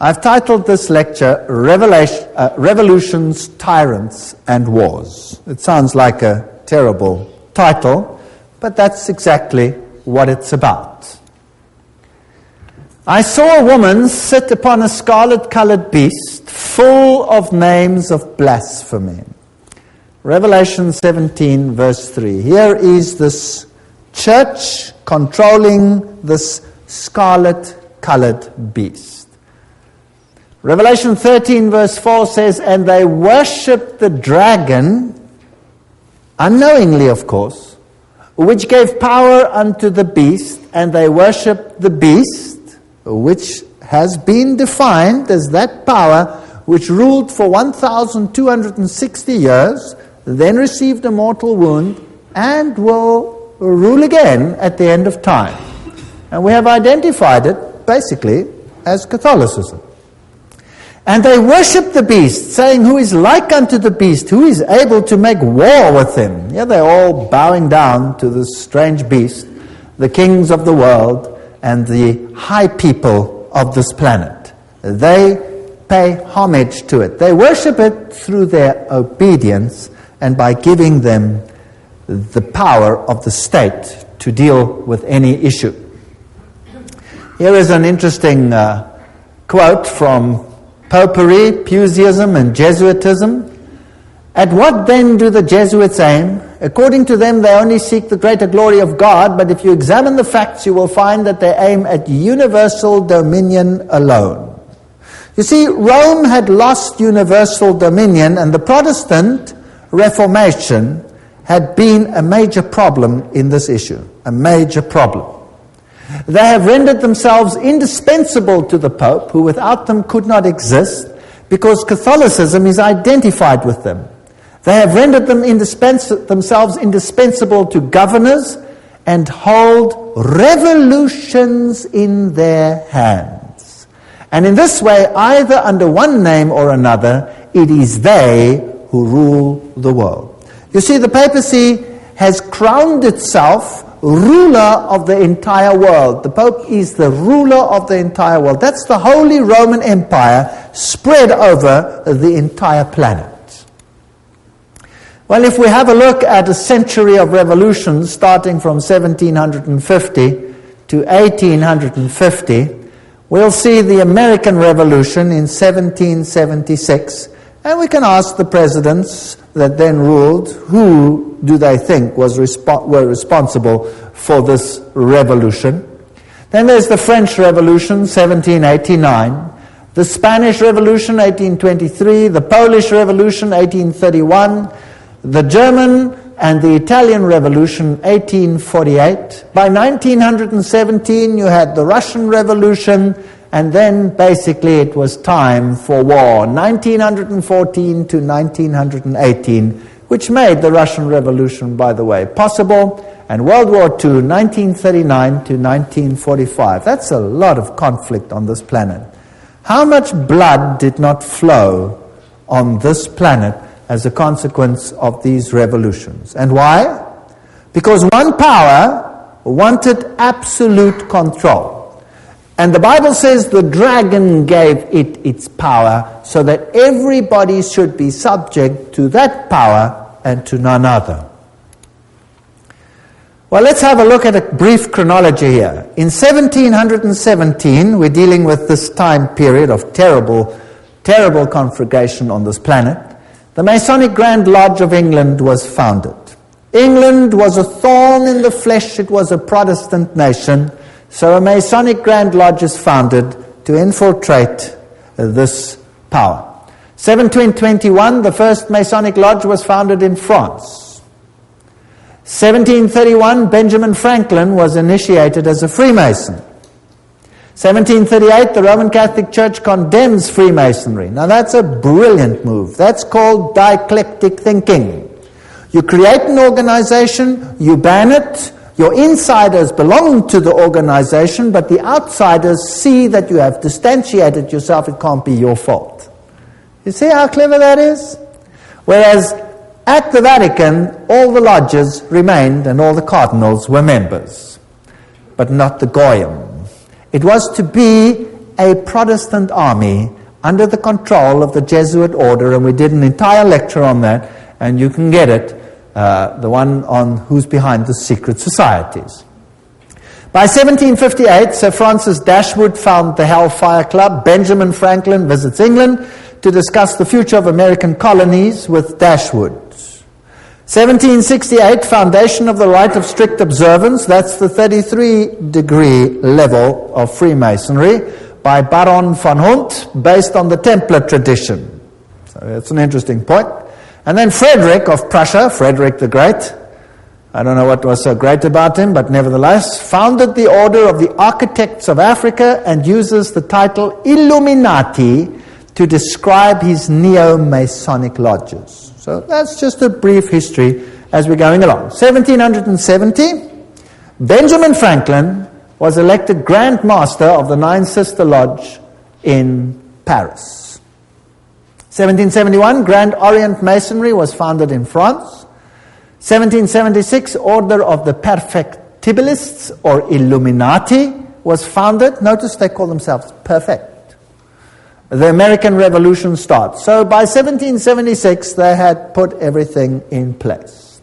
I've titled this lecture, Revolutions, Tyrants and Wars. It sounds like a terrible title, but that's exactly what it's about. I saw a woman sit upon a scarlet-colored beast full of names of blasphemy. Revelation 17, verse 3. Here is this church controlling this scarlet-colored beast. Revelation 13 verse 4 says, and they worshipped the dragon, unknowingly of course, which gave power unto the beast, and they worshipped the beast, which has been defined as that power which ruled for 1,260 years, then received a mortal wound, and will rule again at the end of time. And we have identified it basically as Catholicism. And they worship the beast, saying, who is like unto the beast, who is able to make war with him? Yeah, they're all bowing down to this strange beast, the kings of the world and the high people of this planet. They pay homage to it. They worship it through their obedience and by giving them the power of the state to deal with any issue. Here is an interesting quote from Popery, Puseyism, and Jesuitism. At what then do the Jesuits aim? According to them, they only seek the greater glory of God, but if you examine the facts, you will find that they aim at universal dominion alone. You see, Rome had lost universal dominion, and the Protestant Reformation had been a major problem in this issue, a major problem. They have rendered themselves indispensable to the Pope, who without them could not exist, because Catholicism is identified with them. They have rendered them themselves indispensable to governors and hold revolutions in their hands. And in this way, either under one name or another, it is they who rule the world. You see, the papacy has crowned itself ruler of the entire world. The Pope is the ruler of the entire world. That's the Holy Roman Empire spread over the entire planet. Well, if we have a look at a century of revolutions starting from 1750 to 1850, we'll see the American Revolution in 1776, and we can ask the presidents that then ruled, who do they think were responsible for this revolution? Then there's the French Revolution, 1789, the Spanish Revolution, 1823, the Polish Revolution, 1831, the German and the Italian Revolution, 1848. By 1917, you had the Russian Revolution, and then basically it was time for war, 1914 to 1918, which made the Russian Revolution, by the way, possible, and World War II, 1939 to 1945. That's a lot of conflict on this planet. How much blood did not flow on this planet as a consequence of these revolutions? And why? Because one power wanted absolute control. And the Bible says the dragon gave it its power so that everybody should be subject to that power and to none other. Well, let's have a look at a brief chronology here. In 1717, we're dealing with this time period of terrible conflagration on this planet. The Masonic Grand Lodge of England was founded. England was a thorn in the flesh. It was a Protestant nation. So a Masonic Grand Lodge is founded to infiltrate this power. 1721, the first Masonic Lodge was founded in France. 1731, Benjamin Franklin was initiated as a Freemason. 1738, the Roman Catholic Church condemns Freemasonry. Now that's a brilliant move. That's called dialectic thinking. You create an organization, you ban it, your insiders belong to the organization, but the outsiders see that you have distantiated yourself. It can't be your fault. You see how clever that is? Whereas at the Vatican, all the lodges remained and all the cardinals were members, but not the Goyim. It was to be a Protestant army under the control of the Jesuit order, and we did an entire lecture on that, and you can get it, the one on who's behind the secret societies. By 1758, Sir Francis Dashwood founded the Hellfire Club. Benjamin Franklin visits England to discuss the future of American colonies with Dashwood. 1768, foundation of the rite of strict observance. That's the 33-degree level of Freemasonry by Baron von Hunt, based on the Templar tradition. So that's an interesting point. And then Frederick of Prussia, Frederick the Great, I don't know what was so great about him, but nevertheless, founded the Order of the Architects of Africa and uses the title Illuminati to describe his neo-Masonic lodges. So that's just a brief history as we're going along. 1770, Benjamin Franklin was elected Grand Master of the Nine Sister Lodge in Paris. 1771, Grand Orient Masonry was founded in France. 1776, Order of the Perfectibilists, or Illuminati, was founded. Notice they call themselves perfect. The American Revolution starts. So by 1776, they had put everything in place.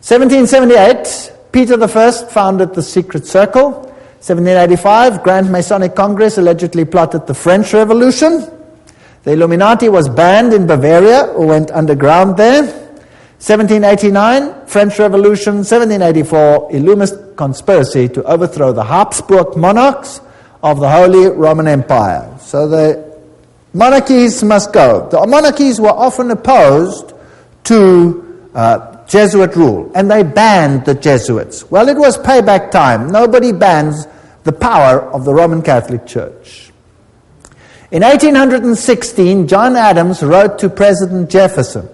1778, Peter I founded the Secret Circle. 1785, Grand Masonic Congress allegedly plotted the French Revolution. The Illuminati was banned in Bavaria, or went underground there. 1789, French Revolution. 1784, Illuminist conspiracy to overthrow the Habsburg monarchs of the Holy Roman Empire. So the monarchies must go. The monarchies were often opposed to Jesuit rule, and they banned the Jesuits. Well, it was payback time. Nobody bans the power of the Roman Catholic Church. In 1816, John Adams wrote to President Jefferson,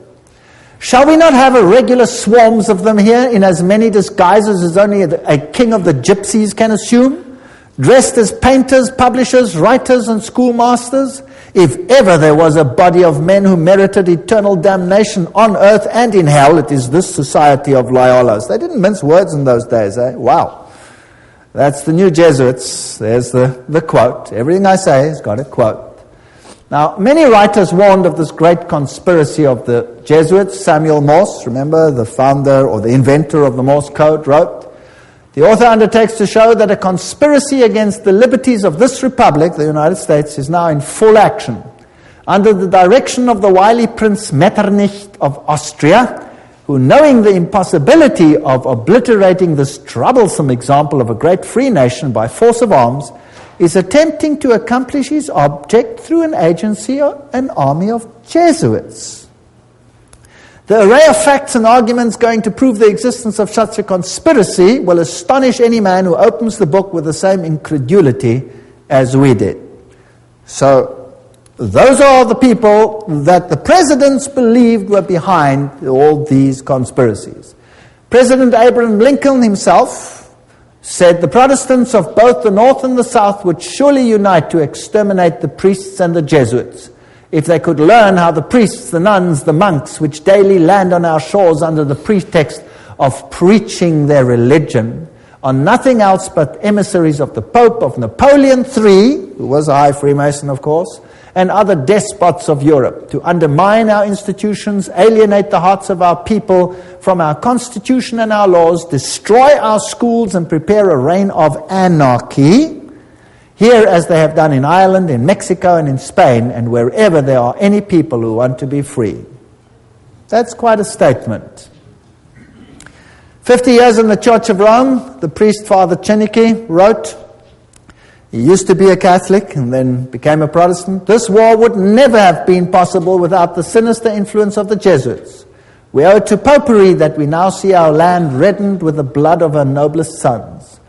"Shall we not have regular swarms of them here in as many disguises as only a king of the gypsies can assume, dressed as painters, publishers, writers, and schoolmasters? If ever there was a body of men who merited eternal damnation on earth and in hell, it is this society of Loyolas." They didn't mince words in those days, eh? Wow. That's the new Jesuits. There's the quote. Everything I say has got a quote. Now, many writers warned of this great conspiracy of the Jesuits. Samuel Morse, remember, the founder or the inventor of the Morse code, wrote, "The author undertakes to show that a conspiracy against the liberties of this republic, the United States, is now in full action. Under the direction of the wily Prince Metternich of Austria, who, knowing the impossibility of obliterating this troublesome example of a great free nation by force of arms, is attempting to accomplish his object through an agency or an army of Jesuits. The array of facts and arguments going to prove the existence of such a conspiracy will astonish any man who opens the book with the same incredulity as we did." So, those are the people that the presidents believed were behind all these conspiracies. President Abraham Lincoln himself said the Protestants of both the North and the South would surely unite to exterminate the priests and the Jesuits, if they could learn how the priests, the nuns, the monks, which daily land on our shores under the pretext of preaching their religion, are nothing else but emissaries of the Pope, of Napoleon III, who was a high Freemason, of course, and other despots of Europe, to undermine our institutions, alienate the hearts of our people from our constitution and our laws, destroy our schools, and prepare a reign of anarchy, here as they have done in Ireland, in Mexico, and in Spain, and wherever there are any people who want to be free." That's quite a statement. 50 years in the Church of Rome, the priest Father Chenike wrote, he used to be a Catholic and then became a Protestant, "This war would never have been possible without the sinister influence of the Jesuits. We owe it to popery that we now see our land reddened with the blood of our noblest sons."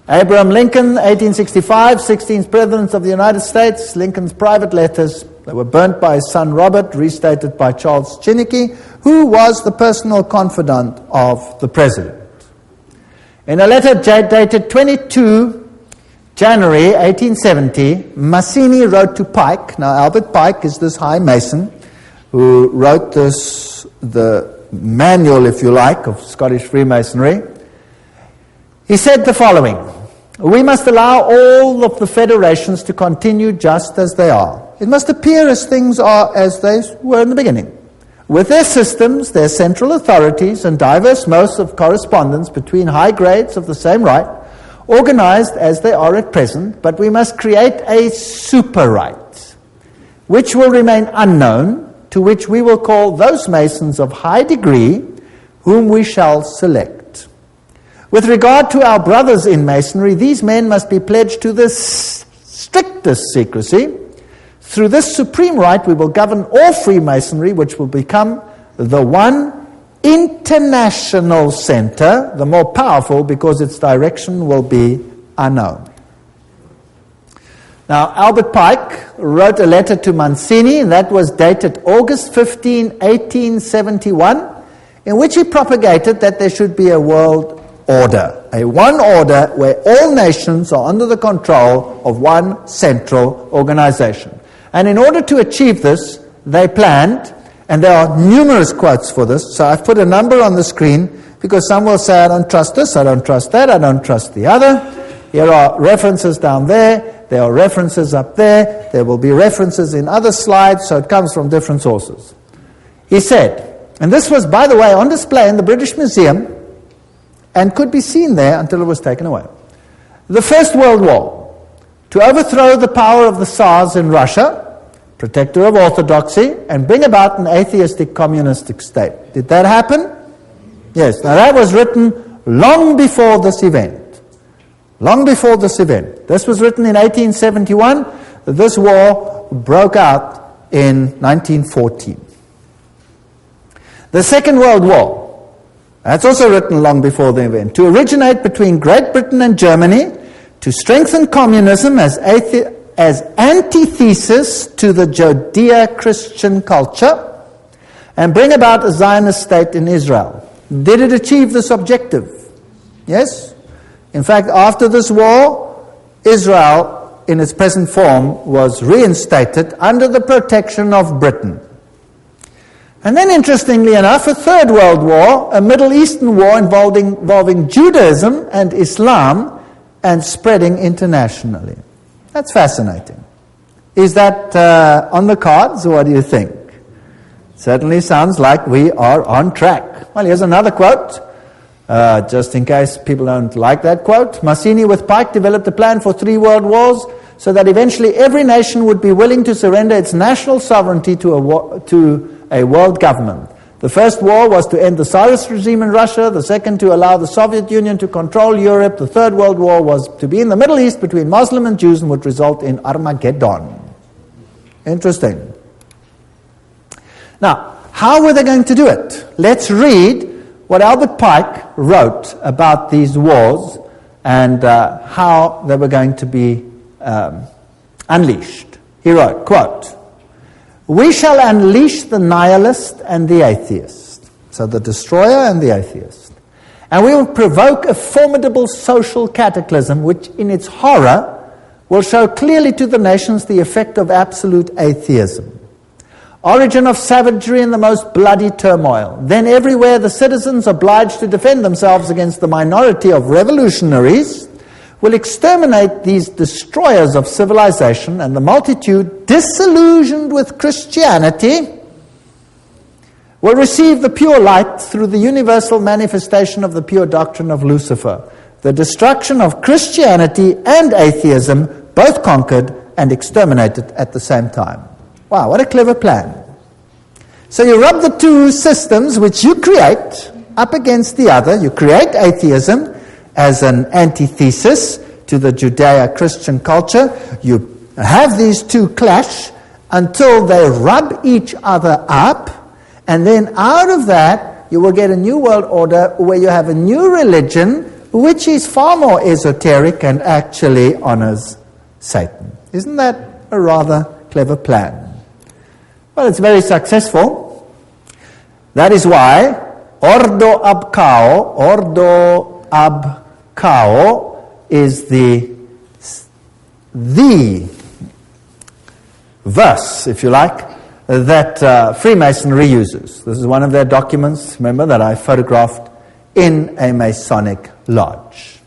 Abraham Lincoln, 1865, 16th President of the United States. Lincoln's private letters, they were burnt by his son Robert, restated by Charles Chenike, who was the personal confidant of the President. In a letter dated 22 January 1870, Mazzini wrote to Pike. Now, Albert Pike is this high Mason who wrote the manual, if you like, of Scottish Freemasonry. He said the following, we must allow all of the federations to continue just as they are. It must appear as things are as they were in the beginning, with their systems, their central authorities, and diverse modes of correspondence between high grades of the same right, organized as they are at present, but we must create a super right, which will remain unknown, to which we will call those Masons of high degree, whom we shall select. With regard to our brothers in Masonry, these men must be pledged to the strictest secrecy. Through this supreme right, we will govern all Freemasonry, which will become the one international center, the more powerful because its direction will be unknown. Now, Albert Pike wrote a letter to Mancini, and that was dated August 15, 1871, in which he propagated that there should be a world order, a one order where all nations are under the control of one central organization. And in order to achieve this, they planned, and there are numerous quotes for this, so I've put a number on the screen because some will say, I don't trust this, I don't trust that, I don't trust the other. Here are references down there, there are references up there, there will be references in other slides, so it comes from different sources. He said, and this was, by the way, on display in the British Museum and could be seen there until it was taken away. The First World War, to overthrow the power of the Tsars in Russia, protector of orthodoxy, and bring about an atheistic communistic state. Did that happen? Yes. Now that was written long before this event. Long before this event. This was written in 1871. This war broke out in 1914. The Second World War, that's also written long before the event, to originate between Great Britain and Germany, to strengthen communism as antithesis to the Judeo-Christian culture, and bring about a Zionist state in Israel. Did it achieve this objective? Yes. In fact, after this war, Israel, in its present form, was reinstated under the protection of Britain. And then, interestingly enough, a Third World War, a Middle Eastern war involving Judaism and Islam and spreading internationally. That's fascinating. Is that on the cards, or what do you think? Certainly sounds like we are on track. Well, here's another quote, just in case people don't like that quote. Mazzini with Pike developed a plan for 3 world wars so that eventually every nation would be willing to surrender its national sovereignty to a world government. The first war was to end the Tsarist regime in Russia, the second to allow the Soviet Union to control Europe, the Third World War was to be in the Middle East between Muslim and Jews and would result in Armageddon. Interesting. Now, how were they going to do it? Let's read what Albert Pike wrote about these wars and how they were going to be unleashed. He wrote, quote, "We shall unleash the nihilist and the atheist," so the destroyer and the atheist, "and we will provoke a formidable social cataclysm which in its horror will show clearly to the nations the effect of absolute atheism. Origin of savagery and the most bloody turmoil. Then everywhere the citizens obliged to defend themselves against the minority of revolutionaries will exterminate these destroyers of civilization, and the multitude, disillusioned with Christianity, will receive the pure light through the universal manifestation of the pure doctrine of Lucifer. The destruction of Christianity and atheism, both conquered and exterminated at the same time." Wow, what a clever plan. So you rub the two systems which you create up against the other. You create atheism as an antithesis to the Judeo-Christian culture. You have these two clash until they rub each other up, and then out of that you will get a new world order where you have a new religion which is far more esoteric and actually honors Satan. Isn't that a rather clever plan? Well, it's very successful. That is why Ordo ab Cao is the verse, if you like, that Freemasonry uses. This is one of their documents, remember, that I photographed in a Masonic lodge.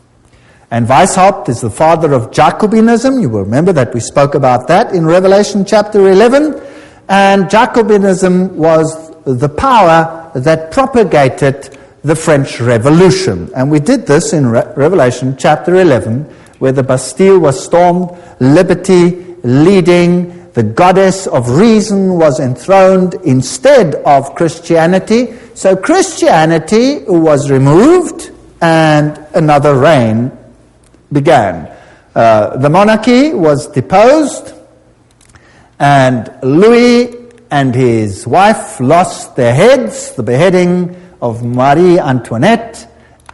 And Weishaupt is the father of Jacobinism. You will remember that we spoke about that in Revelation chapter 11. And Jacobinism was the power that propagated the French Revolution. And we did this in Revelation chapter 11, where the Bastille was stormed, liberty leading, the goddess of reason was enthroned instead of Christianity. So Christianity was removed and another reign began. The monarchy was deposed, and Louis and his wife lost their heads, the beheading of Marie Antoinette,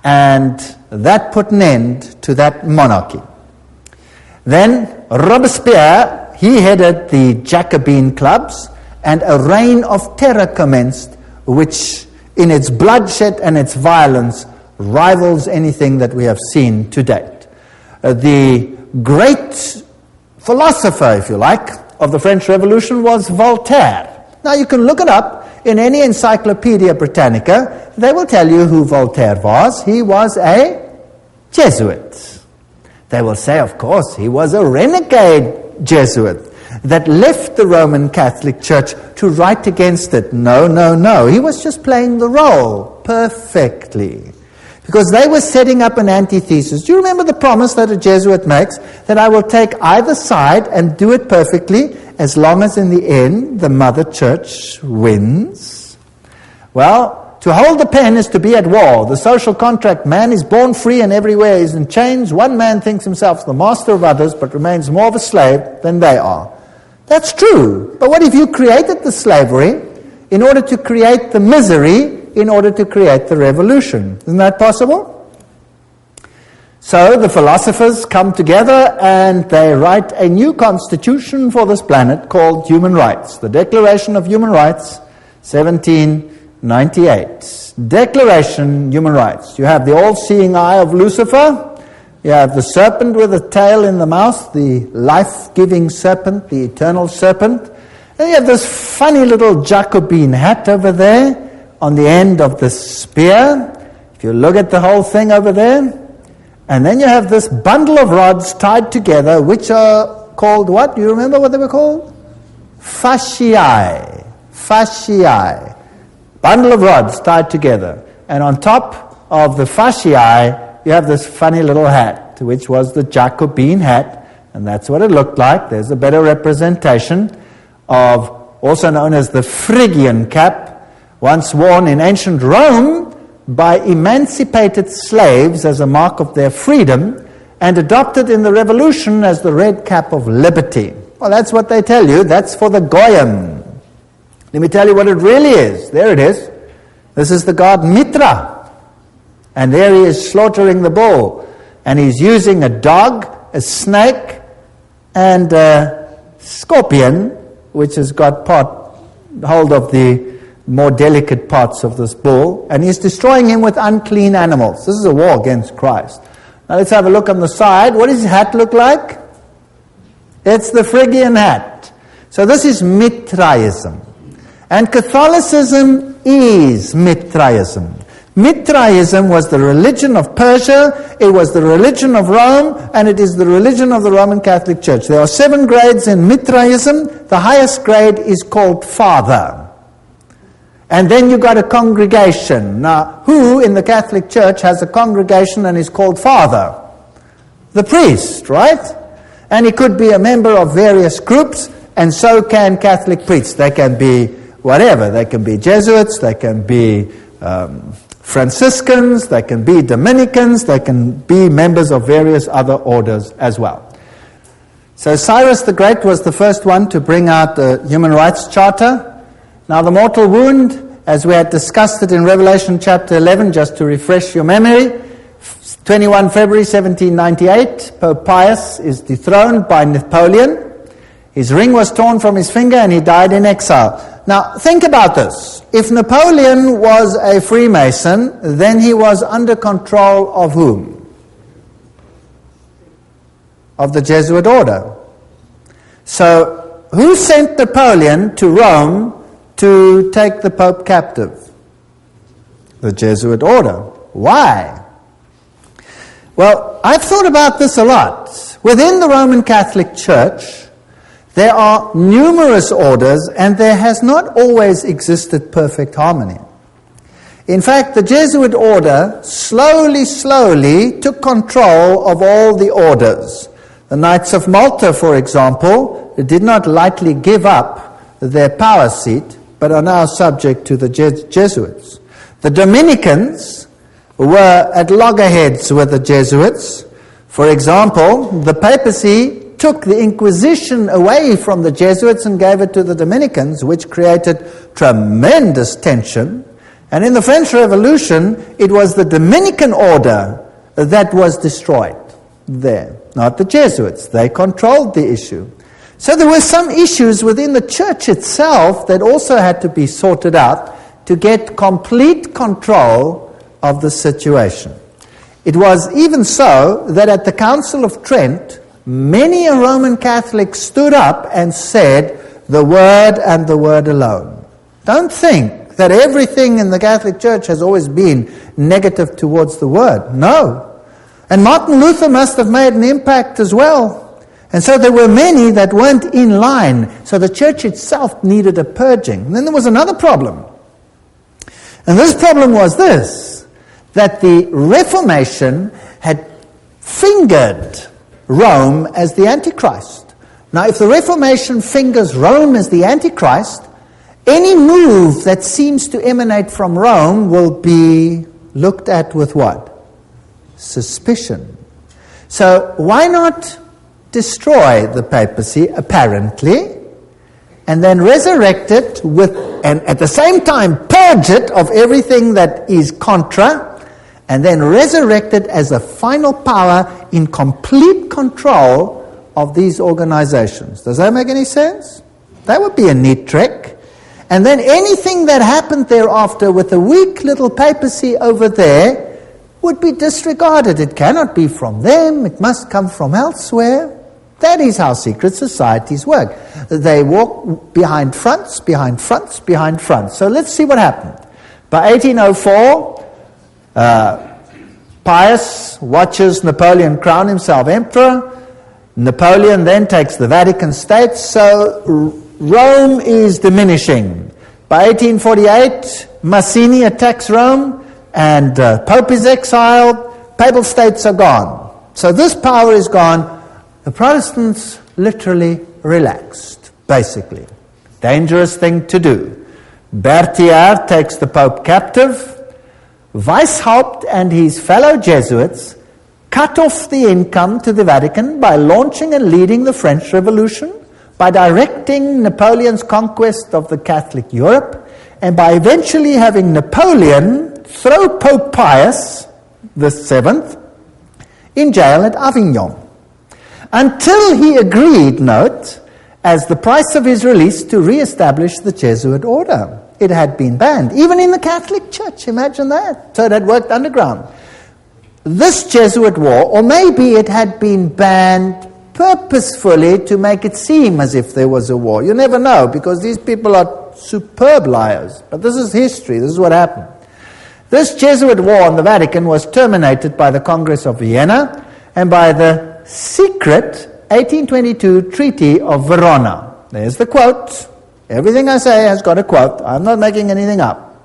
and that put an end to that monarchy. Then Robespierre, he headed the Jacobin clubs, and a reign of terror commenced, which in its bloodshed and its violence rivals anything that we have seen to date. The great philosopher, if you like, of the French Revolution was Voltaire. Now you can look it up in any Encyclopedia Britannica. They will tell you who Voltaire was. He was a Jesuit. They will say, of course, he was a renegade Jesuit that left the Roman Catholic Church to write against it. No, no, no. He was just playing the role perfectly. Because they were setting up an antithesis. Do you remember the promise that a Jesuit makes? That I will take either side and do it perfectly, as long as in the end the Mother Church wins. Well, to hold the pen is to be at war. The social contract, man is born free and everywhere is in chains. One man thinks himself the master of others, but remains more of a slave than they are. That's true. But what if you created the slavery in order to create the misery, in order to create the revolution? Isn't that possible? So the philosophers come together and they write a new constitution for this planet called Human Rights. The Declaration of Human Rights, 1798. Declaration, Human Rights. You have the all-seeing eye of Lucifer. You have the serpent with a tail in the mouth, the life-giving serpent, the eternal serpent. And you have this funny little Jacobin hat over there on the end of the spear. If you look at the whole thing over there. And then you have this bundle of rods tied together, which are called what? Do you remember what they were called? Fasciae. Fasciae. Bundle of rods tied together. And on top of the fasciae, you have this funny little hat, which was the Jacobin hat. And that's what it looked like. There's a better representation of, also known as the Phrygian cap, once worn in ancient Rome by emancipated slaves as a mark of their freedom, and adopted in the Revolution as the red cap of liberty. Well, that's what they tell you. That's for the Goyim. Let me tell you what it really is. There it is. This is the god Mitra. And there he is slaughtering the bull. And he's using a dog, a snake, and a scorpion, which has got hold of the more delicate parts of this bull, and he's destroying him with unclean animals. This is a war against Christ. Now let's have a look on the side. What does his hat look like? It's the Phrygian hat. So this is Mithraism. And Catholicism is Mithraism. Mithraism was the religion of Persia, it was the religion of Rome, and it is the religion of the Roman Catholic Church. There are 7 grades in Mithraism. The highest grade is called Father. And then you got a congregation. Now, who in the Catholic Church has a congregation and is called Father? The priest, right? And he could be a member of various groups, and so can Catholic priests. They can be whatever. They can be Jesuits, they can be Franciscans, they can be Dominicans, they can be members of various other orders as well. So Cyrus the Great was the first one to bring out the Human Rights Charter. Now the mortal wound, as we had discussed it in Revelation chapter 11, just to refresh your memory, 21 February 1798, Pope Pius is dethroned by Napoleon. His ring was torn from his finger and he died in exile. Now think about this. If Napoleon was a Freemason, then he was under control of whom? Of the Jesuit order. So who sent Napoleon to Rome to take the Pope captive? The Jesuit order. Why? Well, I've thought about this a lot. Within the Roman Catholic Church, there are numerous orders, and there has not always existed perfect harmony. In fact, the Jesuit order slowly took control of all the orders. The Knights of Malta, for example, did not lightly give up their power seat, but are now subject to the Jesuits. The Dominicans were at loggerheads with the Jesuits. For example, the papacy took the Inquisition away from the Jesuits and gave it to the Dominicans, which created tremendous tension. And in the French Revolution, it was the Dominican order that was destroyed there, not the Jesuits. They controlled the issue. So there were some issues within the church itself that also had to be sorted out to get complete control of the situation. It was even so that at the Council of Trent, many a Roman Catholic stood up and said, the Word and the Word alone. Don't think that everything in the Catholic Church has always been negative towards the Word. No. And Martin Luther must have made an impact as well. And so there were many that weren't in line. So the church itself needed a purging. And then there was another problem. And this problem was this, that the Reformation had fingered Rome as the Antichrist. Now, if the Reformation fingers Rome as the Antichrist, any move that seems to emanate from Rome will be looked at with what? Suspicion. So why not destroy the papacy, apparently, and then resurrect it and at the same time purge it of everything that is contra, and then resurrect it as a final power in complete control of these organizations. Does that make any sense? That would be a neat trick. And then anything that happened thereafter with the weak little papacy over there would be disregarded. It cannot be from them. It must come from elsewhere. That is how secret societies work. They walk behind fronts, behind fronts, behind fronts. So let's see what happened. By 1804, Pius watches Napoleon crown himself emperor. Napoleon then takes the Vatican States, so Rome is diminishing. By 1848, Mazzini attacks Rome, and Pope is exiled, Papal States are gone. So this power is gone. The Protestants literally relaxed, basically. Dangerous thing to do. Berthier takes the Pope captive. Weishaupt and his fellow Jesuits cut off the income to the Vatican by launching and leading the French Revolution, by directing Napoleon's conquest of the Catholic Europe, and by eventually having Napoleon throw Pope Pius VII in jail at Avignon, until he agreed, note, as the price of his release, to re-establish the Jesuit order. It had been banned, even in the Catholic Church, imagine that. So it had worked underground. This Jesuit war, or maybe it had been banned purposefully to make it seem as if there was a war. You never know, because these people are superb liars. But this is history, this is what happened. This Jesuit war on the Vatican was terminated by the Congress of Vienna and by the secret 1822 Treaty of Verona. There's the quote. Everything I say has got a quote. I'm not making anything up.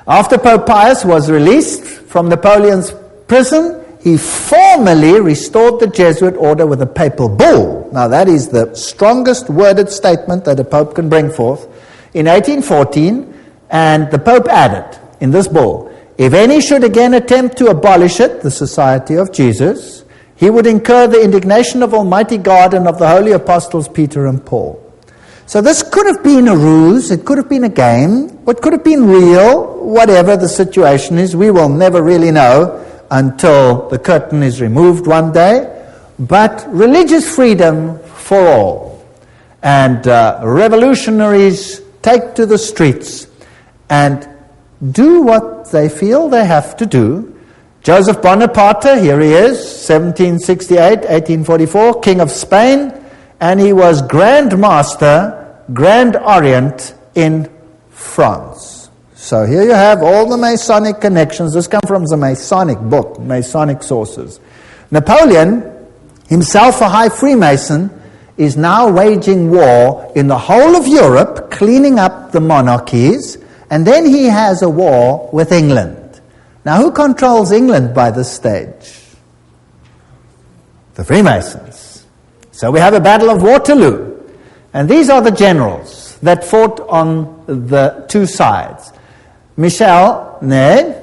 After Pope Pius was released from Napoleon's prison, he formally restored the Jesuit order with a papal bull. Now that is the strongest worded statement that a pope can bring forth. In 1814, and the Pope added in this bull, if any should again attempt to abolish it, the Society of Jesus, he would incur the indignation of Almighty God and of the holy apostles Peter and Paul. So this could have been a ruse, it could have been a game, what could have been real, whatever the situation is, we will never really know until the curtain is removed one day. But religious freedom for all. And revolutionaries take to the streets and do what they feel they have to do. Joseph Bonaparte, here he is, 1768, 1844, King of Spain, and he was Grand Master, Grand Orient in France. So here you have all the Masonic connections. This comes from the Masonic book, Masonic sources. Napoleon, himself a high Freemason, is now waging war in the whole of Europe, cleaning up the monarchies, and then he has a war with England. Now, who controls England by this stage? The Freemasons. So we have a battle of Waterloo, and these are the generals that fought on the two sides. Michel Ney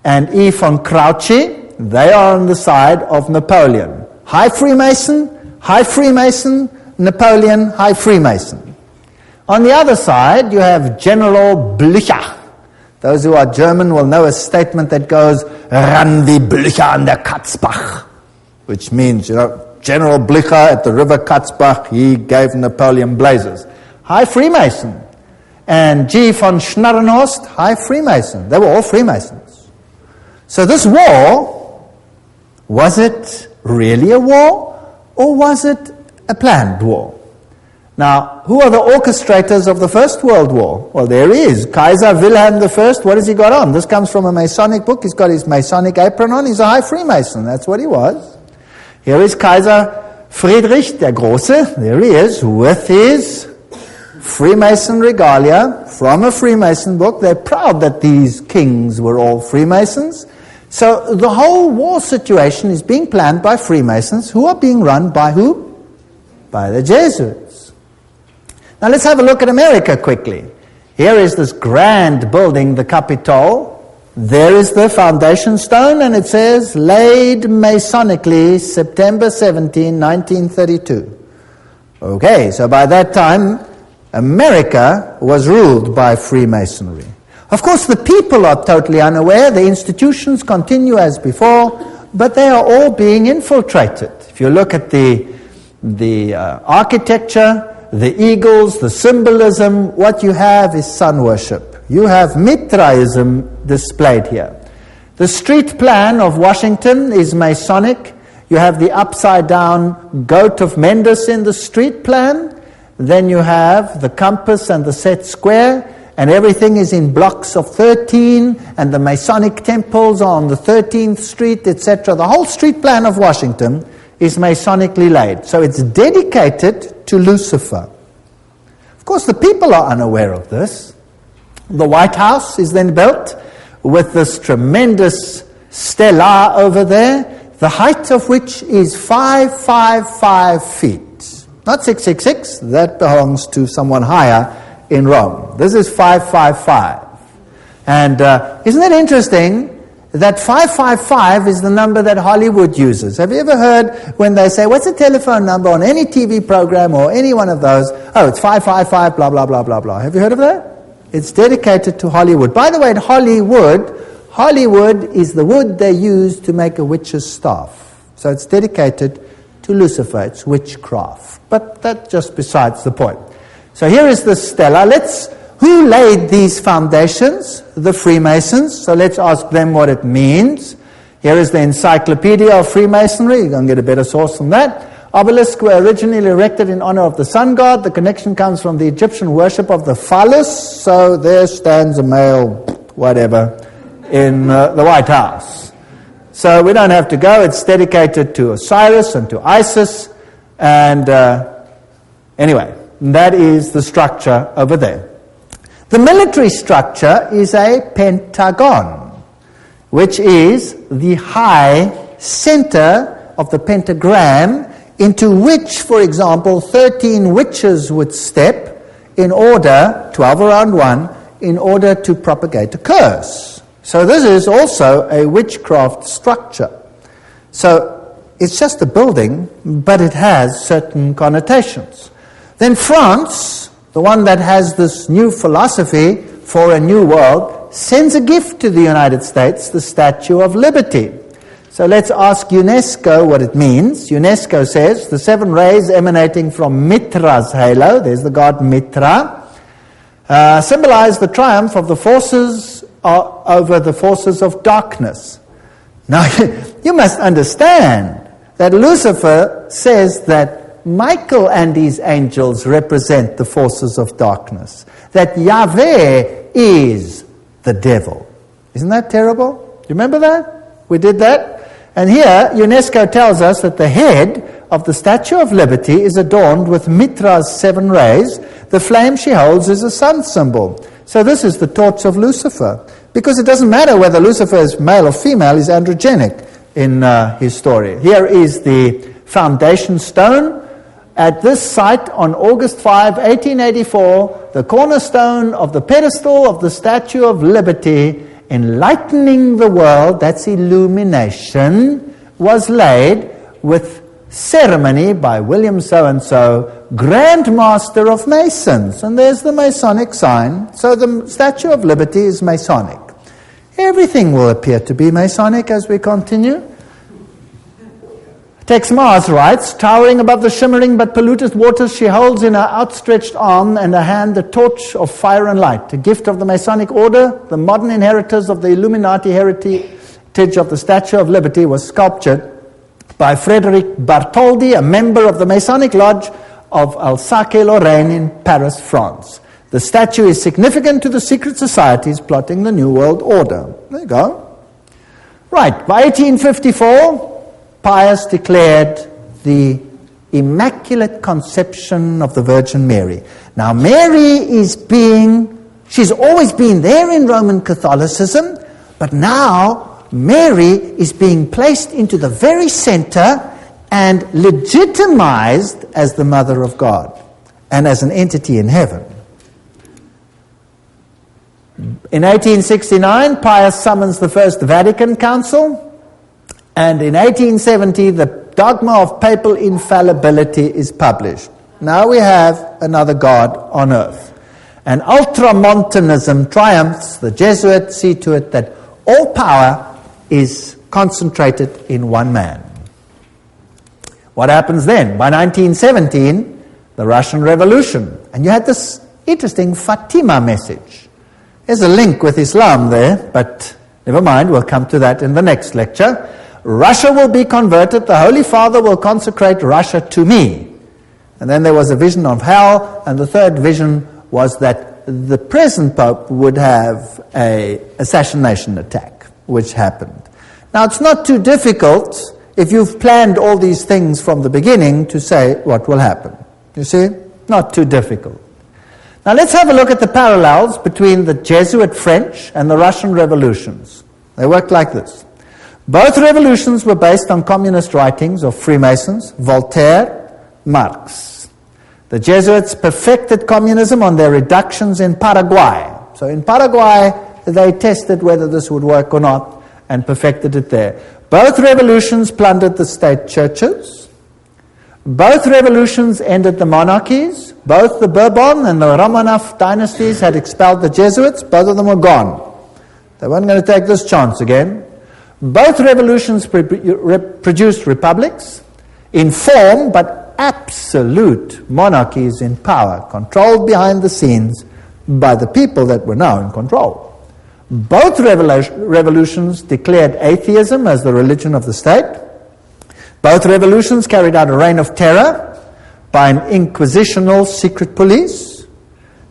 and E. von Grouchy, they are on the side of Napoleon. High Freemason, Napoleon, High Freemason. On the other side, you have General Blücher. Those who are German will know a statement that goes, "Ran wie Blücher an der Katzbach," which means, General Blücher at the river Katzbach, he gave Napoleon blazes. High Freemason. And G. von Schnarrenhorst, High Freemason. They were all Freemasons. So this war, was it really a war, or was it a planned war? Now, who are the orchestrators of the First World War? Well, there he is, Kaiser Wilhelm I. What has he got on? This comes from a Masonic book. He's got his Masonic apron on. He's a High Freemason. That's what he was. Here is Kaiser Friedrich der Große. There he is, with his Freemason regalia from a Freemason book. They're proud that these kings were all Freemasons. So the whole war situation is being planned by Freemasons, who are being run by who? By the Jesuits. Now let's have a look at America quickly. Here is this grand building, the Capitol. There is the foundation stone, and it says, laid Masonically, September 17, 1932. Okay, so by that time, America was ruled by Freemasonry. Of course, the people are totally unaware. The institutions continue as before, but they are all being infiltrated. If you look at the architecture, the eagles, the symbolism, what you have is sun worship. You have Mithraism displayed here. The street plan of Washington is Masonic. You have the upside-down goat of Mendes in the street plan. Then you have the compass and the set square, and everything is in blocks of 13, and the Masonic temples are on the 13th Street, etc. The whole street plan of Washington is Masonically laid. So it's dedicated to Lucifer. Of course, the people are unaware of this. The White House is then built with this tremendous stela over there, the height of which is 555 feet. Not 666, that belongs to someone higher in Rome. This is 555. And isn't it interesting that 555 is the number that Hollywood uses? Have you ever heard when they say, what's the telephone number on any TV program or any one of those? Oh, it's 555, blah, blah, blah, blah, blah. Have you heard of that? It's dedicated to Hollywood. By the way, in Hollywood is the wood they use to make a witch's staff. So it's dedicated to Lucifer. It's witchcraft. But that's just besides the point. So here is the stela. Who laid these foundations? The Freemasons. So let's ask them what it means. Here is the Encyclopedia of Freemasonry. You're going to get a better source from that. Obelisks were originally erected in honor of the sun god. The connection comes from the Egyptian worship of the phallus. So there stands a male, whatever, in the White House. So we don't have to go. It's dedicated to Osiris and to Isis. And anyway, that is the structure over there. The military structure is a pentagon, which is the high center of the pentagram, into which, for example, 13 witches would step in order, 12 around one, in order to propagate a curse. So this is also a witchcraft structure. So it's just a building, but it has certain connotations. Then France, the one that has this new philosophy for a new world, sends a gift to the United States, the Statue of Liberty. So let's ask UNESCO what it means. UNESCO says the 7 rays emanating from Mitra's halo, there's the god Mitra, symbolize the triumph of the forces over the forces of darkness. Now, you must understand that Lucifer says that Michael and his angels represent the forces of darkness, that Yahweh is the devil. Isn't that terrible? You remember that? We did that. And here, UNESCO tells us that the head of the Statue of Liberty is adorned with Mitra's 7 rays. The flame she holds is a sun symbol. So this is the torch of Lucifer. Because it doesn't matter whether Lucifer is male or female, he's androgenic in his story. Here is the foundation stone. At this site on August 5, 1884, the cornerstone of the pedestal of the Statue of Liberty, enlightening the world, that's illumination, was laid with ceremony by William so-and-so, Grand Master of Masons. And there's the Masonic sign. So the Statue of Liberty is Masonic. Everything will appear to be Masonic as we continue. Tex Mars writes, towering above the shimmering but polluted waters, she holds in her outstretched arm and her hand the torch of fire and light, a gift of the Masonic order. The modern inheritors of the Illuminati heritage of the Statue of Liberty was sculptured by Frederic Bartholdi, a member of the Masonic Lodge of Alsace-Lorraine in Paris, France. The statue is significant to the secret societies plotting the New World Order. There you go. Right, by 1854, Pius declared the Immaculate Conception of the Virgin Mary. Now, Mary she's always been there in Roman Catholicism, but now Mary is being placed into the very center and legitimized as the Mother of God and as an entity in heaven. In 1869, Pius summons the First Vatican Council, and in 1870, the dogma of papal infallibility is published. Now we have another God on earth. And ultramontanism triumphs. The Jesuits see to it that all power is concentrated in one man. What happens then? By 1917, the Russian Revolution. And you had this interesting Fatima message. There's a link with Islam there, but never mind, we'll come to that in the next lecture. Russia will be converted, the Holy Father will consecrate Russia to me. And then there was a vision of hell, and the third vision was that the present Pope would have an assassination attack, which happened. Now it's not too difficult, if you've planned all these things from the beginning, to say what will happen. You see? Not too difficult. Now let's have a look at the parallels between the Jesuit French and the Russian revolutions. They worked like this. Both revolutions were based on communist writings of Freemasons, Voltaire, Marx. The Jesuits perfected communism on their reductions in Paraguay. So in Paraguay, they tested whether this would work or not and perfected it there. Both revolutions plundered the state churches. Both revolutions ended the monarchies. Both the Bourbon and the Romanov dynasties had expelled the Jesuits. Both of them were gone. They weren't going to take this chance again. Both revolutions produced republics in form, but absolute monarchies in power, controlled behind the scenes by the people that were now in control. Both revolutions declared atheism as the religion of the state. Both revolutions carried out a reign of terror by an inquisitional secret police.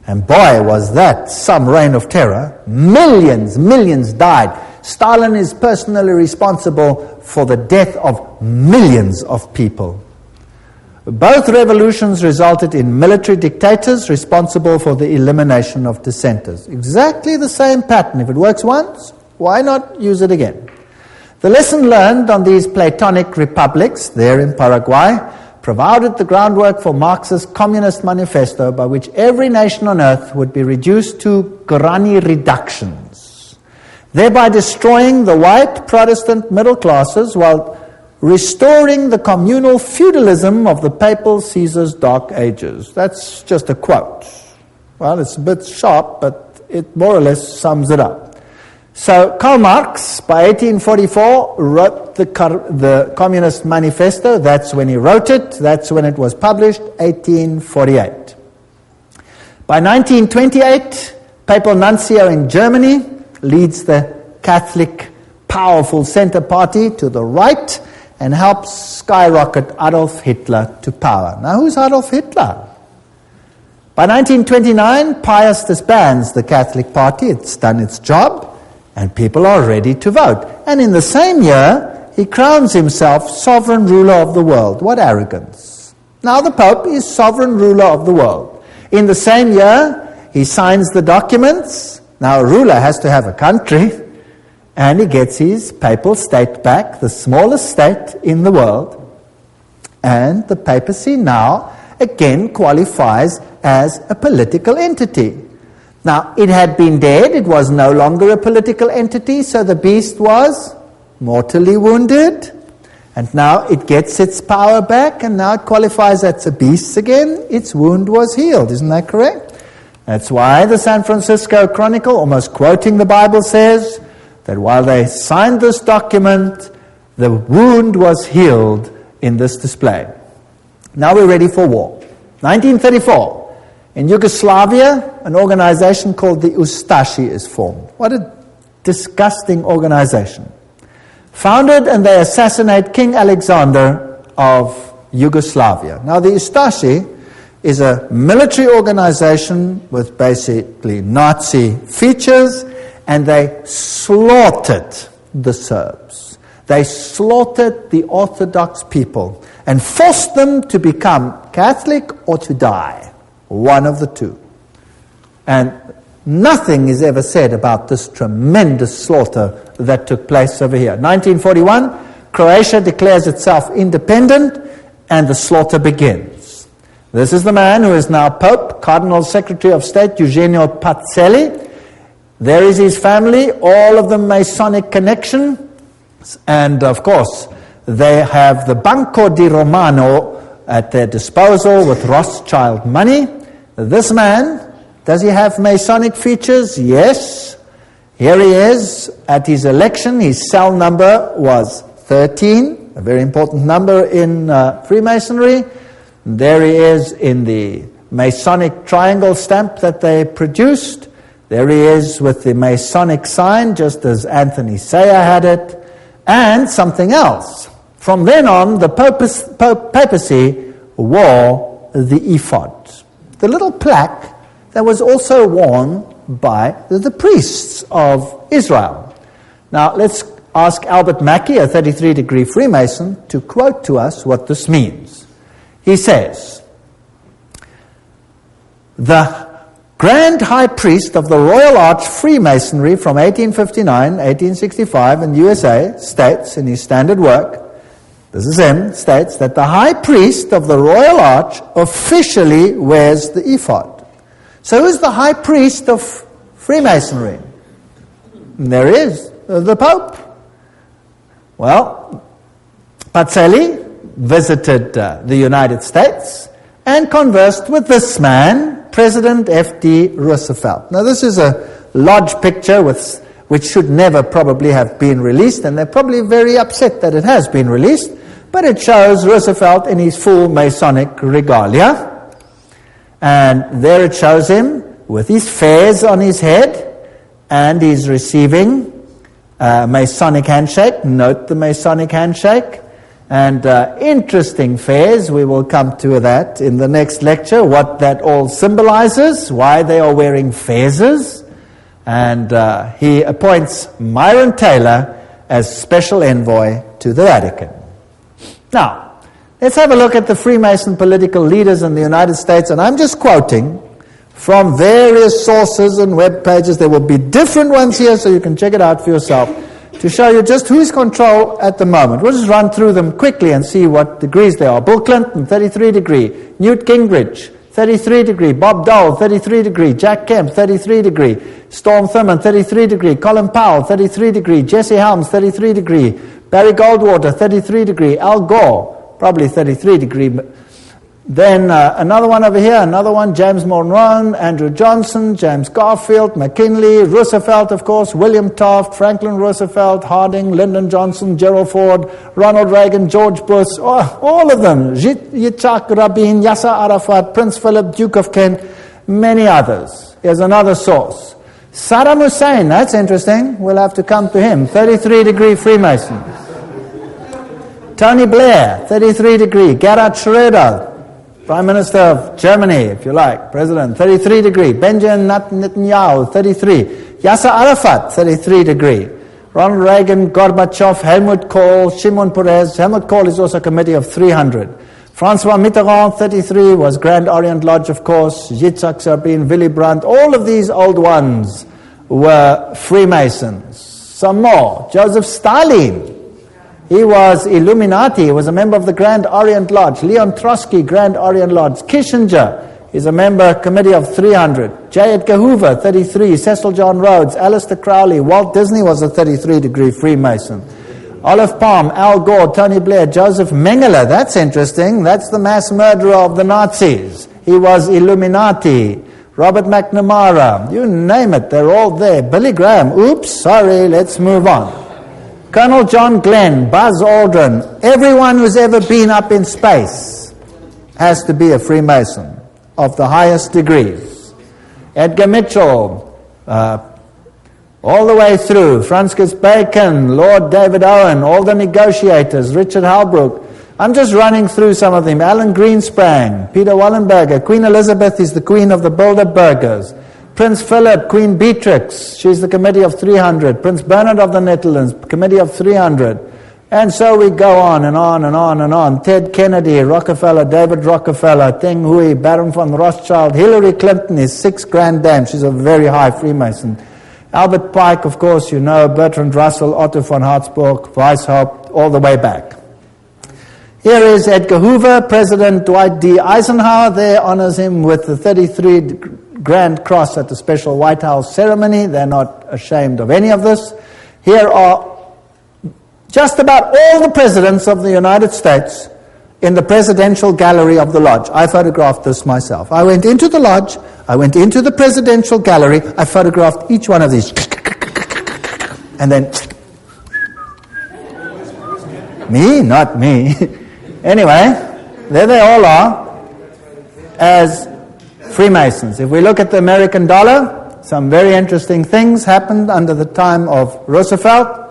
And boy, was that some reign of terror. Millions died. Stalin is personally responsible for the death of millions of people. Both revolutions resulted in military dictators responsible for the elimination of dissenters. Exactly the same pattern. If it works once, why not use it again? The lesson learned on these Platonic republics there in Paraguay provided the groundwork for Marx's Communist Manifesto, by which every nation on earth would be reduced to granny reductions, thereby destroying the white Protestant middle classes while restoring the communal feudalism of the papal Caesar's dark ages. That's just a quote. Well, it's a bit sharp, but it more or less sums it up. So Karl Marx, by 1844, wrote the Communist Manifesto. That's when he wrote it. That's when it was published, 1848. By 1928, Papal Nuncio in Germany leads the Catholic powerful center party to the right and helps skyrocket Adolf Hitler to power. Now, who's Adolf Hitler? By 1929, Pius disbands the Catholic Party. It's done its job, and people are ready to vote. And in the same year, he crowns himself sovereign ruler of the world. What arrogance. Now the Pope is sovereign ruler of the world. In the same year, he signs the documents. Now a ruler has to have a country, and he gets his papal state back, the smallest state in the world. And the papacy now again qualifies as a political entity. Now, it had been dead, it was no longer a political entity, so the beast was mortally wounded, and now it gets its power back, and now it qualifies as a beast again. Its wound was healed, isn't that correct? That's why the San Francisco Chronicle, almost quoting the Bible, says that while they signed this document, the wound was healed in this display. Now we're ready for war. 1934, in Yugoslavia, an organization called the Ustashi is formed. What a disgusting organization. Founded, and they assassinate King Alexander of Yugoslavia. Now the Ustashi is a military organization with basically Nazi features, and they slaughtered the Serbs. They slaughtered the Orthodox people and forced them to become Catholic or to die, one of the two. And nothing is ever said about this tremendous slaughter that took place over here. 1941, Croatia declares itself independent, and the slaughter begins. This is the man who is now Pope, Cardinal Secretary of State, Eugenio Pacelli. There is his family, all of them Masonic connection, and of course, they have the Banco di Romano at their disposal with Rothschild money. This man, does he have Masonic features? Yes. Here he is at his election. His cell number was 13, a very important number in Freemasonry. There he is in the Masonic triangle stamp that they produced. There he is with the Masonic sign, just as Anthony Sayer had it, and something else. From then on, the papacy wore the ephod, the little plaque that was also worn by the priests of Israel. Now, let's ask Albert Mackey, a 33-degree Freemason, to quote to us what this means. He says, "The Grand High Priest of the Royal Arch Freemasonry from 1859, 1865 in the USA states in his standard work," this is him, states that the High Priest of the Royal Arch officially wears the ephod. So who's the High Priest of Freemasonry? And there is, the Pope. Well, Pacelli visited the United States and conversed with this man, President F.D. Roosevelt. Now this is a large picture which should never probably have been released, and they're probably very upset that it has been released, but it shows Roosevelt in his full Masonic regalia. And there it shows him with his fez on his head, and he's receiving a Masonic handshake. Note the Masonic handshake. And interesting fez, we will come to that in the next lecture, what that all symbolizes, why they are wearing fezes. And he appoints Myron Taylor as special envoy to the Vatican. Now, let's have a look at the Freemason political leaders in the United States, and I'm just quoting from various sources and web pages. There will be different ones here, so you can check it out for yourself, to show you just who's control at the moment. We'll just run through them quickly and see what degrees they are. Bill Clinton, 33 degree. Newt Gingrich, 33 degree. Bob Dole, 33 degree. Jack Kemp, 33 degree. Storm Thurmond, 33 degree. Colin Powell, 33 degree. Jesse Helms, 33 degree. Barry Goldwater, 33 degree. Al Gore, probably 33 degree. Then another one over here, another one, James Monroe, Andrew Johnson, James Garfield, McKinley, Roosevelt, of course, William Taft, Franklin Roosevelt, Harding, Lyndon Johnson, Gerald Ford, Ronald Reagan, George Bush, all of them, Yitzhak Rabin, Yasser Arafat, Prince Philip, Duke of Kent, many others. Here's another source. Saddam Hussein, that's interesting, we'll have to come to him, 33 degree Freemason. Tony Blair, 33 degree. Gerhard Schroeder, Prime Minister of Germany, if you like, President, 33 degree. Benjamin Netanyahu, 33. Yasser Arafat, 33 degree. Ronald Reagan, Gorbachev, Helmut Kohl, Shimon Peres. Helmut Kohl is also a committee of 300. Francois Mitterrand, 33, was Grand Orient Lodge, of course. Yitzhak Rabin, Willy Brandt, all of these old ones were Freemasons. Some more. Joseph Stalin, he was Illuminati, he was a member of the Grand Orient Lodge. Leon Trotsky, Grand Orient Lodge. Kissinger is a member, committee of 300. J. Edgar Hoover, 33. Cecil John Rhodes, Aleister Crowley. Walt Disney was a 33-degree Freemason. Olive Palm, Al Gore, Tony Blair, Joseph Mengele. That's interesting. That's the mass murderer of the Nazis. He was Illuminati. Robert McNamara. You name it, they're all there. Billy Graham. Oops, sorry, let's move on. Colonel John Glenn, Buzz Aldrin, everyone who's ever been up in space has to be a Freemason of the highest degrees. Edgar Mitchell, all the way through, Francis Bacon, Lord David Owen, all the negotiators, Richard Halbrook. I'm just running through some of them. Alan Greenspan, Peter Wallenberger, Queen Elizabeth is the queen of the Bilderbergers. Prince Philip, Queen Beatrix, she's the committee of 300. Prince Bernard of the Netherlands, committee of 300. And so we go on and on and on and on. Ted Kennedy, Rockefeller, David Rockefeller, Teng Hui, Baron von Rothschild. Hillary Clinton is 6 grand dame. She's a very high Freemason. Albert Pike, of course, you know, Bertrand Russell, Otto von Habsburg, Weishaupt, all the way back. Here is Edgar Hoover, President Dwight D. Eisenhower. There honors him with the 33 Grand Cross at the special White House ceremony. They're not ashamed of any of this. Here are just about all the presidents of the United States in the presidential gallery of the lodge. I photographed this myself. I went into the lodge, I went into the presidential gallery, I photographed each one of these. And then... Me? Not me. Anyway, there they all are as Freemasons. If we look at the American dollar, some very interesting things happened under the time of Roosevelt.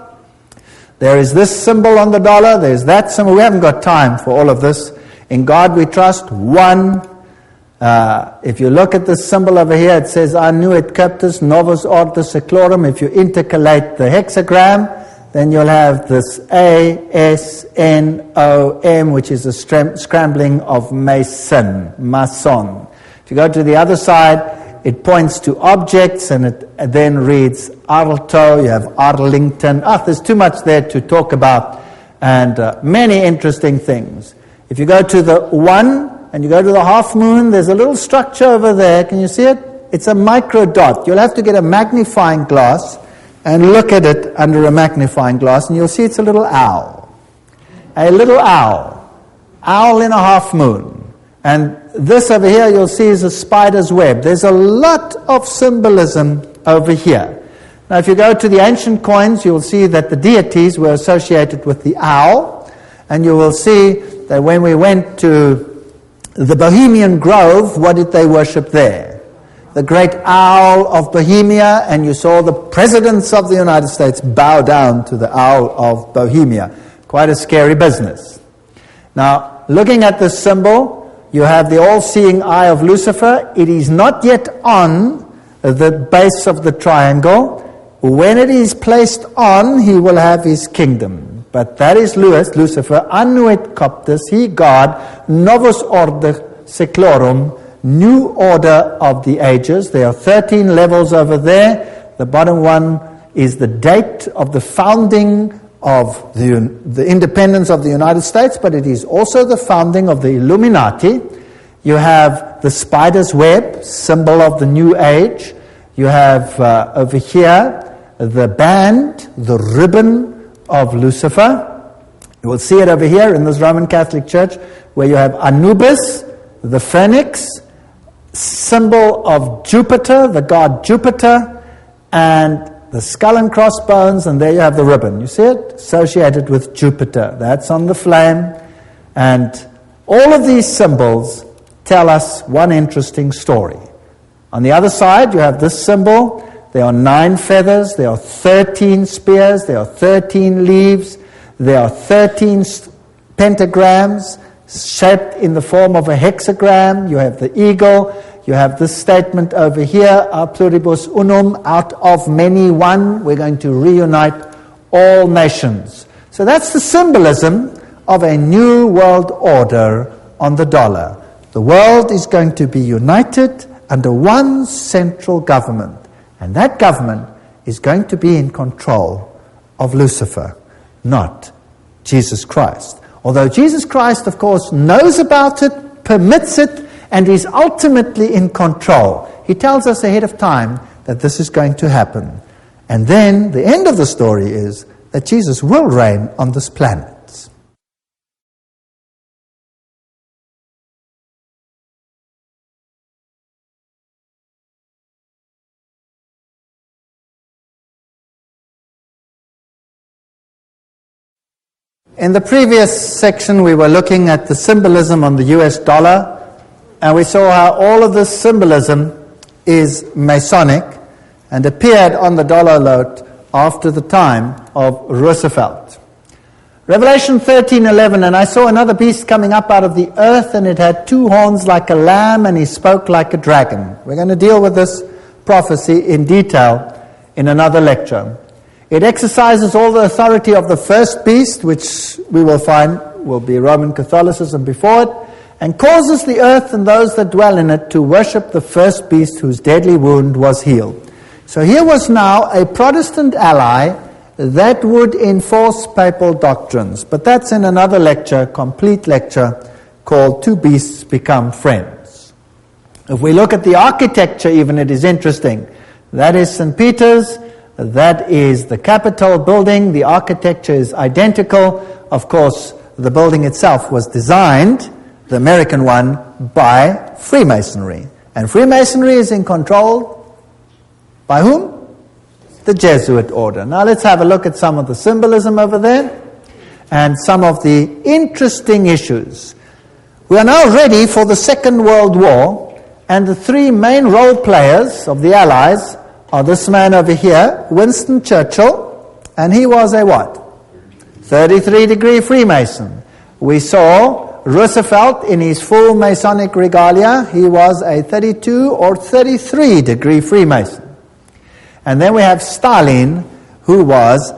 There is this symbol on the dollar, there's that symbol. We haven't got time for all of this. In God we trust. One. If you look at this symbol over here, it says Annuit Captus Novus Ordo Seclorum. If you intercalate the hexagram, then you'll have this A-S-N-O-M, which is a scrambling of Mason. If you go to the other side, it points to objects, and it then reads Arlto. You have Arlington. There's too much there to talk about, and many interesting things. If you go to the 1 and you go to the half moon, there's a little structure over there. Can you see it? It's a micro dot. You'll have to get a magnifying glass and look at it under a magnifying glass, and you'll see it's a little owl. A little owl. Owl in a half moon. And this over here you'll see is a spider's web. There's a lot of symbolism over here. Now if you go to the ancient coins, you'll see that the deities were associated with the owl. And you will see that when we went to the Bohemian Grove, what did they worship there? The great owl of Bohemia, and you saw the presidents of the United States bow down to the owl of Bohemia. Quite a scary business. Now, looking at this symbol, you have the all-seeing eye of Lucifer. It is not yet on the base of the triangle. When it is placed on, he will have his kingdom. But that is Lucifer, Annuit Coptus, he God, Novus Ordo Seclorum, new order of the ages. There are 13 levels over there. The bottom one is the date of the founding of the independence of the United States, but it is also the founding of the Illuminati. You have the spider's web, symbol of the new age. You have over here the band, the ribbon of Lucifer. You will see it over here in this Roman Catholic Church, where you have Anubis, the phoenix, symbol of Jupiter, the god Jupiter, and the skull and crossbones, and there you have the ribbon. You see it? Associated with Jupiter. That's on the flame. And all of these symbols tell us one interesting story. On the other side, you have this symbol. There are 9 feathers. There are 13 spears. There are 13 leaves. There are 13 pentagrams. shaped in the form of a hexagram. You have the eagle. You have this statement over here, a pluribus unum, out of many one. We're going to reunite all nations. So that's the symbolism of a new world order on the dollar. The world is going to be united under one central government, and that government is going to be in control of Lucifer, not Jesus Christ. Although Jesus Christ, of course, knows about it, permits it, and is ultimately in control. He tells us ahead of time that this is going to happen. And then the end of the story is that Jesus will reign on this planet. In the previous section, we were looking at the symbolism on the US dollar, and we saw how all of this symbolism is Masonic and appeared on the dollar note after the time of Roosevelt. Revelation 13:11, and I saw another beast coming up out of the earth, and it had 2 horns like a lamb, and he spoke like a dragon. We're going to deal with this prophecy in detail in another lecture. It exercises all the authority of the first beast, which we will find will be Roman Catholicism before it, and causes the earth and those that dwell in it to worship the first beast whose deadly wound was healed. So here was now a Protestant ally that would enforce papal doctrines. But that's in another lecture, complete lecture, called Two Beasts Become Friends. If we look at the architecture even, it is interesting. That is St. Peter's. That is the Capitol building. The architecture is identical. Of course, the building itself was designed, the American one, by Freemasonry. And Freemasonry is in control by whom? The Jesuit order. Now let's have a look at some of the symbolism over there and some of the interesting issues. We are now ready for the Second World War, and the 3 main role players of the Allies are this man over here, Winston Churchill, and he was a what? 33-degree Freemason. We saw Roosevelt in his full Masonic regalia. He was a 32 or 33-degree Freemason. And then we have Stalin, who was,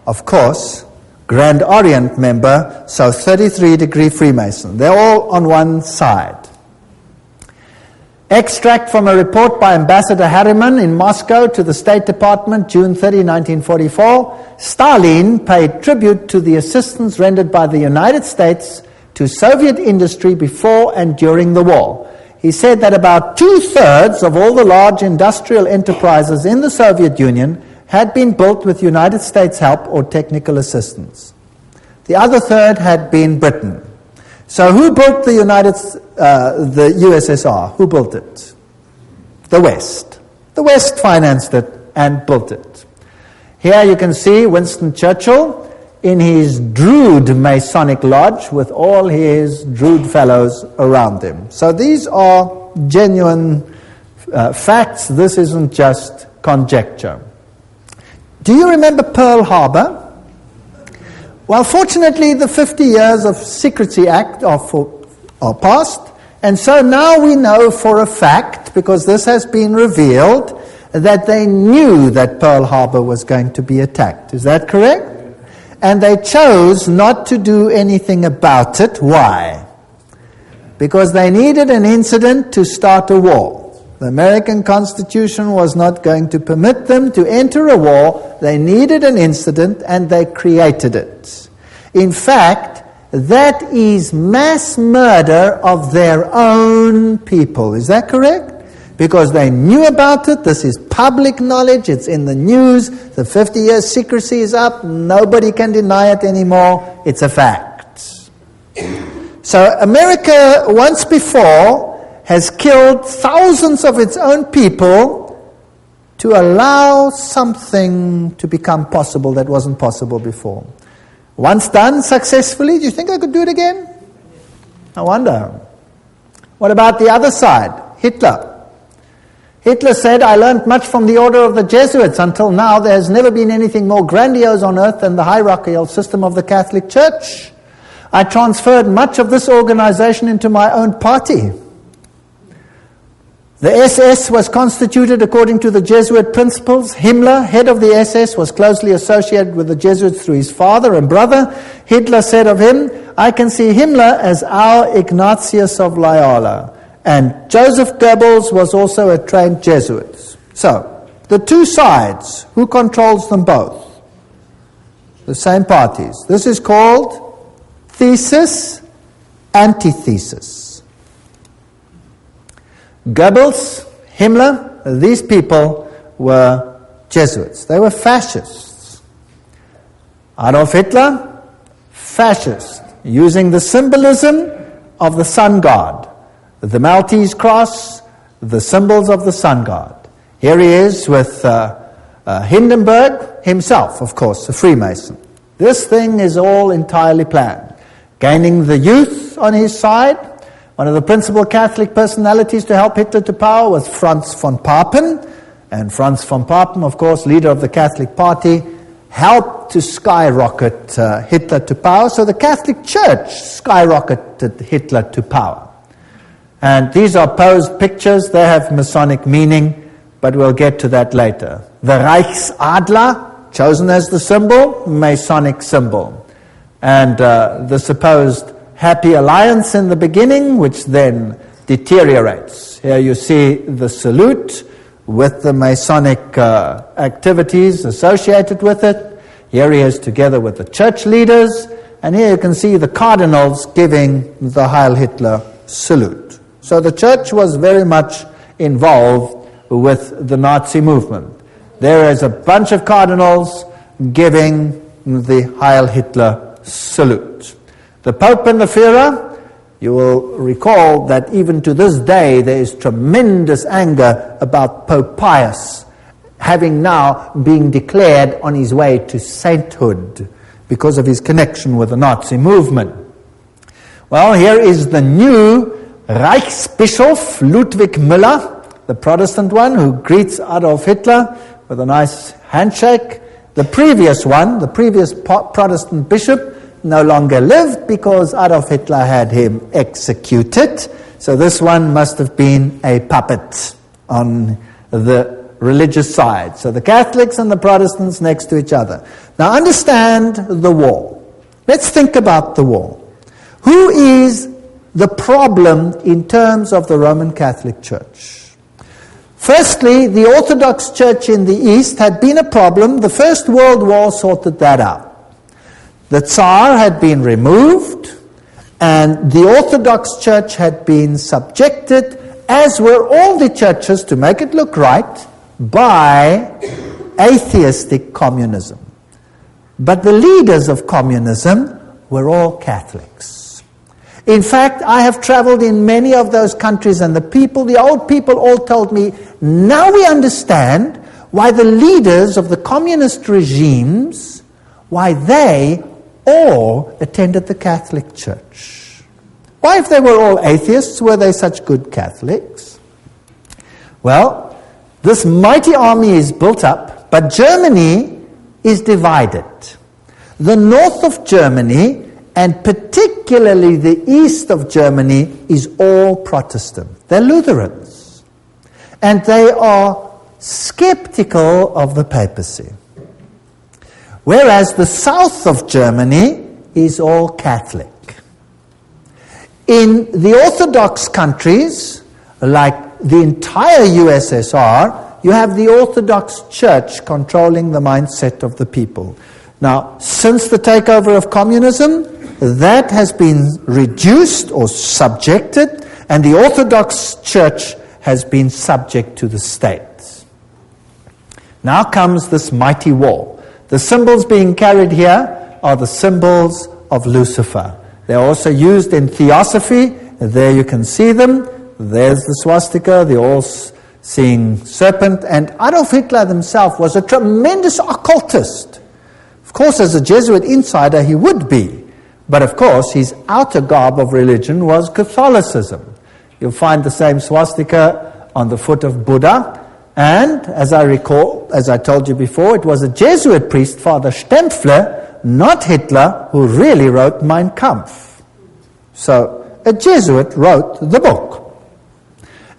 of course, Grand Orient member, so 33-degree Freemason. They're all on one side. Extract from a report by Ambassador Harriman in Moscow to the State Department, June 30, 1944. Stalin paid tribute to the assistance rendered by the United States to Soviet industry before and during the war. He said that about 2/3 of all the large industrial enterprises in the Soviet Union had been built with United States help or technical assistance. The other third had been Britain. So who built the USSR? Who built it? The West. The West financed it and built it. Here you can see Winston Churchill in his Drood Masonic Lodge with all his Drood fellows around him. So these are genuine facts. This isn't just conjecture. Do you remember Pearl Harbor? Well, fortunately, the 50 years of Secrecy Act are passed, and so now we know for a fact, because this has been revealed, that they knew that Pearl Harbor was going to be attacked. Is that correct? And they chose not to do anything about it. Why? Because they needed an incident to start a war. The American Constitution was not going to permit them to enter a war. They needed an incident, and they created it. In fact, that is mass murder of their own people. Is that correct? Because they knew about it. This is public knowledge. It's in the news. The 50 years secrecy is up. Nobody can deny it anymore. It's a fact. So America, once before, has killed thousands of its own people to allow something to become possible that wasn't possible before. Once done successfully, do you think I could do it again? I wonder. What about the other side? Hitler. Hitler said, I learned much from the order of the Jesuits. Until now, there has never been anything more grandiose on earth than the hierarchical system of the Catholic Church. I transferred much of this organization into my own party. The SS was constituted according to the Jesuit principles. Himmler, head of the SS, was closely associated with the Jesuits through his father and brother. Hitler said of him, I can see Himmler as our Ignatius of Loyola. And Joseph Goebbels was also a trained Jesuit. So, the two sides, who controls them both? The same parties. This is called thesis, antithesis. Goebbels, Himmler, these people were Jesuits. They were fascists. Adolf Hitler, fascist, using the symbolism of the sun god. The Maltese cross, the symbols of the sun god. Here he is with Hindenburg himself, of course, a Freemason. This thing is all entirely planned. Gaining the youth on his side. One of the principal Catholic personalities to help Hitler to power was Franz von Papen. And Franz von Papen, of course, leader of the Catholic Party, helped to skyrocket Hitler to power. So the Catholic Church skyrocketed Hitler to power. And these are posed pictures. They have Masonic meaning, but we'll get to that later. The Reichsadler, chosen as the symbol, Masonic symbol. And the supposed happy alliance in the beginning, which then deteriorates. Here you see the salute with the Masonic activities associated with it. Here he is together with the church leaders. And here you can see the cardinals giving the Heil Hitler salute. So the church was very much involved with the Nazi movement. There is a bunch of cardinals giving the Heil Hitler salute. The Pope and the Führer, you will recall that even to this day there is tremendous anger about Pope Pius having now been declared on his way to sainthood because of his connection with the Nazi movement. Well, here is the new Reichsbischof Ludwig Müller, the Protestant one, who greets Adolf Hitler with a nice handshake. The previous one, the previous Protestant bishop, no longer lived because Adolf Hitler had him executed. So this one must have been a puppet on the religious side. So the Catholics and the Protestants next to each other. Now understand the war. Let's think about the war. Who is the problem in terms of the Roman Catholic Church? Firstly, the Orthodox Church in the East had been a problem. The First World War sorted that out. The Tsar had been removed, and the Orthodox Church had been subjected, as were all the churches, to make it look right, by atheistic communism. But the leaders of communism were all Catholics. In fact, I have traveled in many of those countries, and the old people all told me, now we understand why the leaders of the communist regimes, why they all attended the Catholic Church. Why, if they were all atheists, were they such good Catholics? Well, this mighty army is built up, but Germany is divided. The north of Germany, and particularly the east of Germany, is all Protestant. They're Lutherans. And they are skeptical of the papacy. Whereas the south of Germany is all Catholic. In the Orthodox countries, like the entire USSR, you have the Orthodox Church controlling the mindset of the people. Now, since the takeover of communism, that has been reduced or subjected, and the Orthodox Church has been subject to the state. Now comes this mighty war. The symbols being carried here are the symbols of Lucifer. They're also used in theosophy. There you can see them. There's the swastika, the all-seeing serpent. And Adolf Hitler himself was a tremendous occultist. Of course, as a Jesuit insider, he would be. But of course, his outer garb of religion was Catholicism. You'll find the same swastika on the foot of Buddha. And, as I recall, as I told you before, it was a Jesuit priest, Father Stempfler, not Hitler, who really wrote Mein Kampf. So, a Jesuit wrote the book.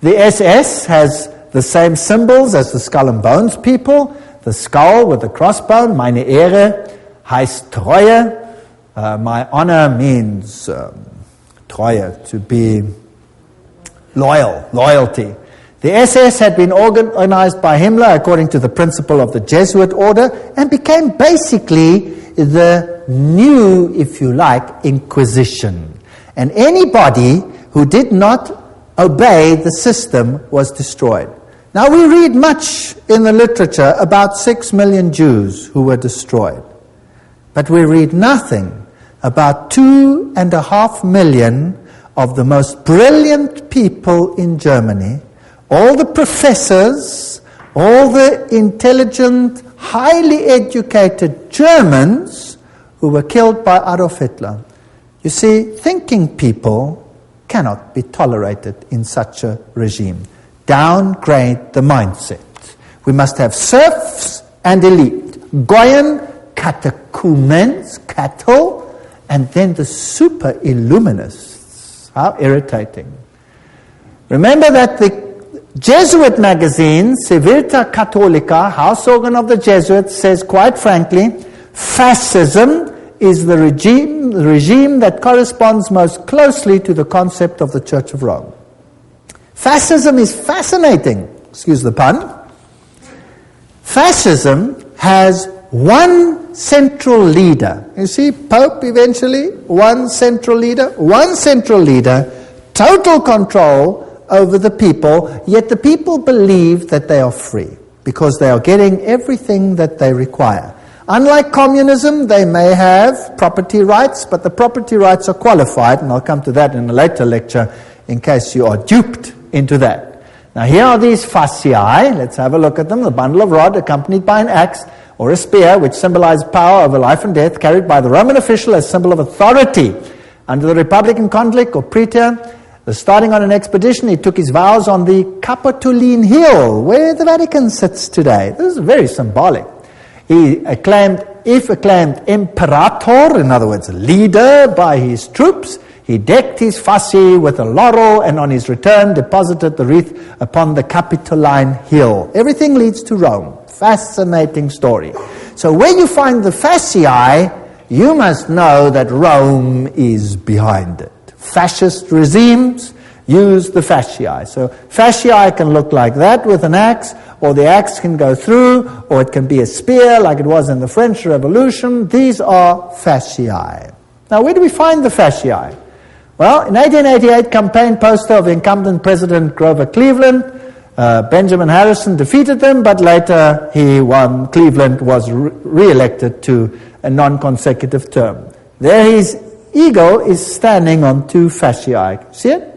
The SS has the same symbols as the Skull and Bones people. The skull with the crossbone, meine Ehre, heißt Treue. My honor means Treue, to be loyal, loyalty. The SS had been organized by Himmler according to the principle of the Jesuit order and became basically the new, if you like, Inquisition. And anybody who did not obey the system was destroyed. Now we read much in the literature about 6 million Jews who were destroyed. But we read nothing about 2.5 million of the most brilliant people in Germany, all the professors, all the intelligent, highly educated Germans who were killed by Adolf Hitler. You see, thinking people cannot be tolerated in such a regime. Downgrade the mindset. We must have serfs and elite. Goyen, catechumens, cattle, and then the super illuminists. How irritating. Remember that the Jesuit magazine, Civiltà Cattolica, house organ of the Jesuits, says quite frankly, fascism is the regime that corresponds most closely to the concept of the Church of Rome. Fascism is fascinating, excuse the pun. Fascism has one central leader. You see, Pope eventually, one central leader, total control over the people, yet the people believe that they are free because they are getting everything that they require. Unlike communism, they may have property rights, but the property rights are qualified, and I'll come to that in a later lecture in case you are duped into that. Now here are these fasciae. Let's have a look at them. The bundle of rod accompanied by an axe or a spear, which symbolized power over life and death, carried by the Roman official as symbol of authority. Under the Republican Conflict or Praetor, starting on an expedition, he took his vows on the Capitoline Hill, where the Vatican sits today. This is very symbolic. He acclaimed imperator, in other words, leader by his troops. He decked his fasci with a laurel, and on his return deposited the wreath upon the Capitoline Hill. Everything leads to Rome. Fascinating story. So when you find the fasciae, you must know that Rome is behind it. Fascist regimes use the fasciae. So fasciae can look like that with an axe, or the axe can go through, or it can be a spear like it was in the French Revolution. These are fasciae. Now where do we find the fasciae? Well, in 1888, campaign poster of incumbent President Grover Cleveland, Benjamin Harrison defeated them, but later he won. Cleveland was re-elected to a non-consecutive term. There his eagle is standing on 2 fasciae. See it?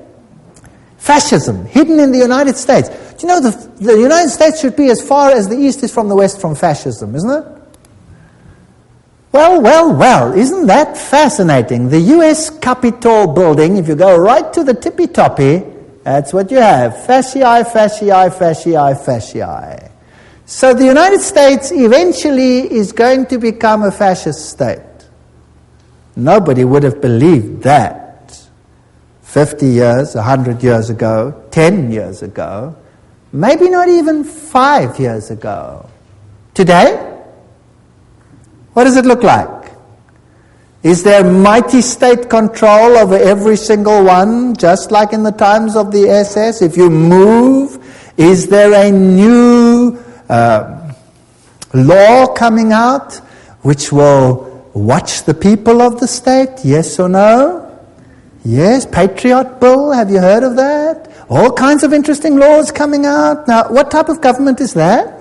Fascism, hidden in the United States. Do you know the United States should be as far as the East is from the West from fascism, isn't it? Well, isn't that fascinating? The U.S. Capitol building, if you go right to the tippy-toppy, that's what you have. Fasciae, fasciae, fasciae, fasciae. So the United States eventually is going to become a fascist state. Nobody would have believed that 50 years, 100 years ago, 10 years ago, maybe not even 5 years ago. Today, what does it look like? Is there mighty state control over every single one, just like in the times of the SS? If you move, is there a new law coming out which will watch the people of the state? Yes or no? Yes, Patriot Bill, have you heard of that? All kinds of interesting laws coming out. Now, what type of government is that?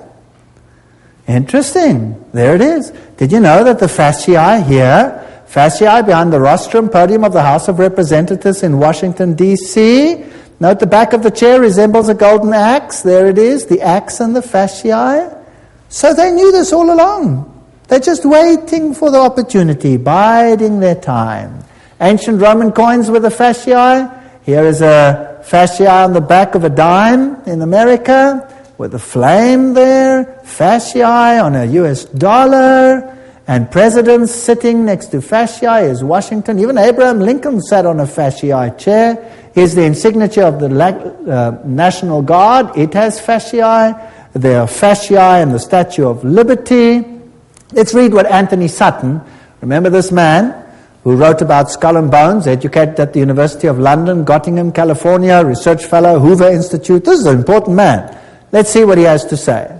Interesting. There it is. Did you know that the fasciae here, fasciae behind the rostrum podium of the House of Representatives in Washington, D.C., note the back of the chair resembles a golden axe. There it is, the axe and the fasciae. So they knew this all along. They're just waiting for the opportunity, biding their time. Ancient Roman coins with a fasciae. Here is a fasciae on the back of a dime in America. with a flame there, fasciae on a US dollar, and presidents sitting next to fasciae is Washington. Even Abraham Lincoln sat on a fasciae chair. Here's the insignia of the National Guard. It has fasciae. There are fasciae in the Statue of Liberty. Let's read what Anthony Sutton, remember this man who wrote about Skull and Bones, educated at the University of London, Gottingen, California, research fellow, Hoover Institute. This is an important man. Let's see what he has to say.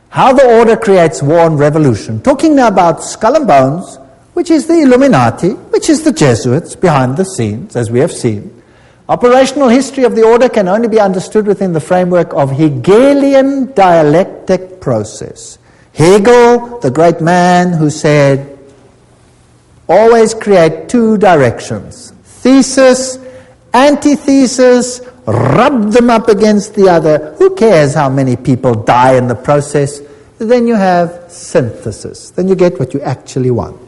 How the order creates war and revolution. Talking now about Skull and Bones, which is the Illuminati, which is the Jesuits behind the scenes, as we have seen. Operational history of the order can only be understood within the framework of Hegelian dialectic process. Hegel, the great man who said, always create two directions. Thesis, antithesis, rub them up against the other. Who cares how many people die in the process? Then you have synthesis. Then you get what you actually want.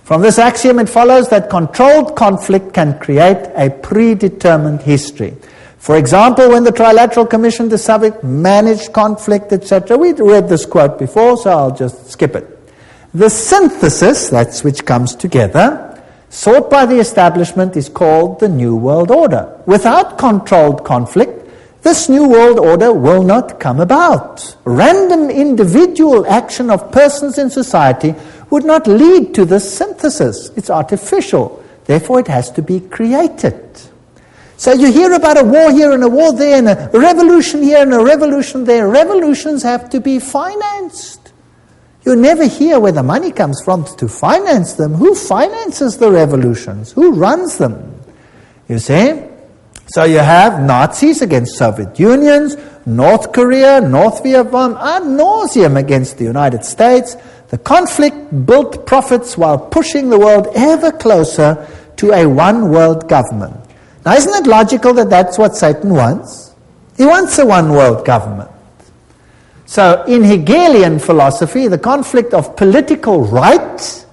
From this axiom it follows that controlled conflict can create a predetermined history. For example, when the Trilateral Commission to Subject managed conflict, etc. We read this quote before, so I'll just skip it. The synthesis, that's which comes together, sought by the establishment is called the New World Order. Without controlled conflict, this New World Order will not come about. Random individual action of persons in society would not lead to this synthesis. It's artificial. Therefore, it has to be created. So you hear about a war here and a war there and a revolution here and a revolution there. Revolutions have to be financed. You never hear where the money comes from to finance them. Who finances the revolutions? Who runs them? You see? So you have Nazis against Soviet Unions, North Korea, North Vietnam, ad nauseum against the United States. The conflict built profits while pushing the world ever closer to a one-world government. Now, isn't it logical that that's what Satan wants? He wants a one-world government. So, in Hegelian philosophy, the conflict of political right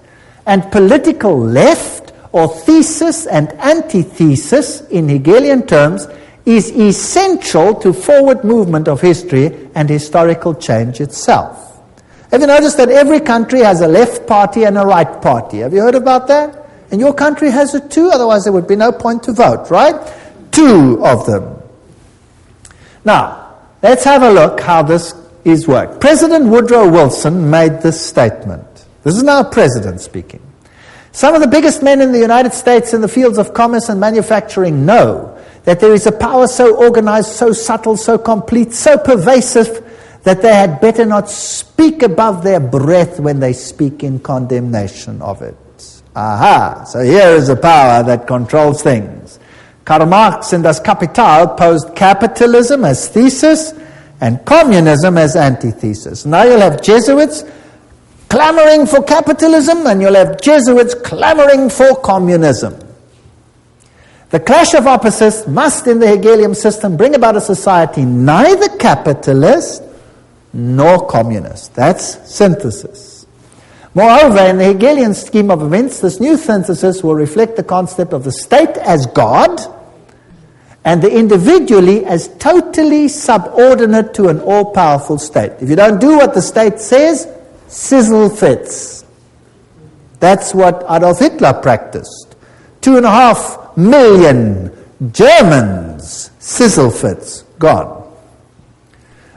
and political left, or thesis and antithesis in Hegelian terms, is essential to forward movement of history and historical change itself. Have you noticed that every country has a left party and a right party? Have you heard about that? And your country has it too, otherwise there would be no point to vote, right? Two of them. Now, let's have a look how this is worked. President Woodrow Wilson made this statement. This is now a president speaking. Some of the biggest men in the United States in the fields of commerce and manufacturing know that there is a power so organized, so subtle, so complete, so pervasive that they had better not speak above their breath when they speak in condemnation of it. Aha! So here is a power that controls things. Karl Marx in Das Kapital posed capitalism as thesis and communism as antithesis. Now you'll have Jesuits clamoring for capitalism and you'll have Jesuits clamoring for communism. The clash of opposites must, in the Hegelian system, bring about a society neither capitalist nor communist. That's synthesis. Moreover, in the Hegelian scheme of events, this new synthesis will reflect the concept of the state as God and the individually as totally subordinate to an all-powerful state. If you don't do what the state says, sizzle fits. That's what Adolf Hitler practiced. 2.5 million Germans, sizzle fits, gone.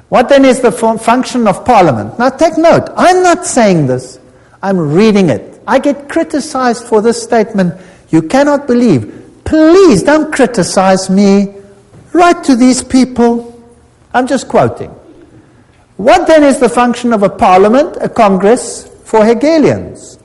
What then is the function of Parliament? Now take note, I'm not saying this, I'm reading it. I get criticized for this statement. You cannot believe. Please don't criticize me. Write to these people. I'm just quoting. What then is the function of a parliament, a congress, for Hegelians?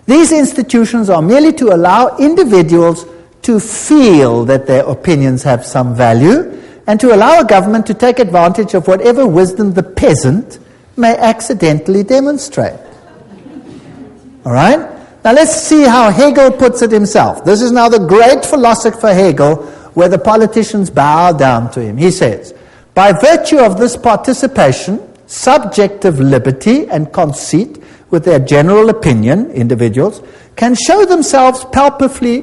These institutions are merely to allow individuals to feel that their opinions have some value and to allow a government to take advantage of whatever wisdom the peasant may accidentally demonstrate. All right? Now let's see how Hegel puts it himself. This is now the great philosopher Hegel, where the politicians bow down to him. He says, by virtue of this participation, subjective liberty and conceit with their general opinion, individuals, can show themselves palpably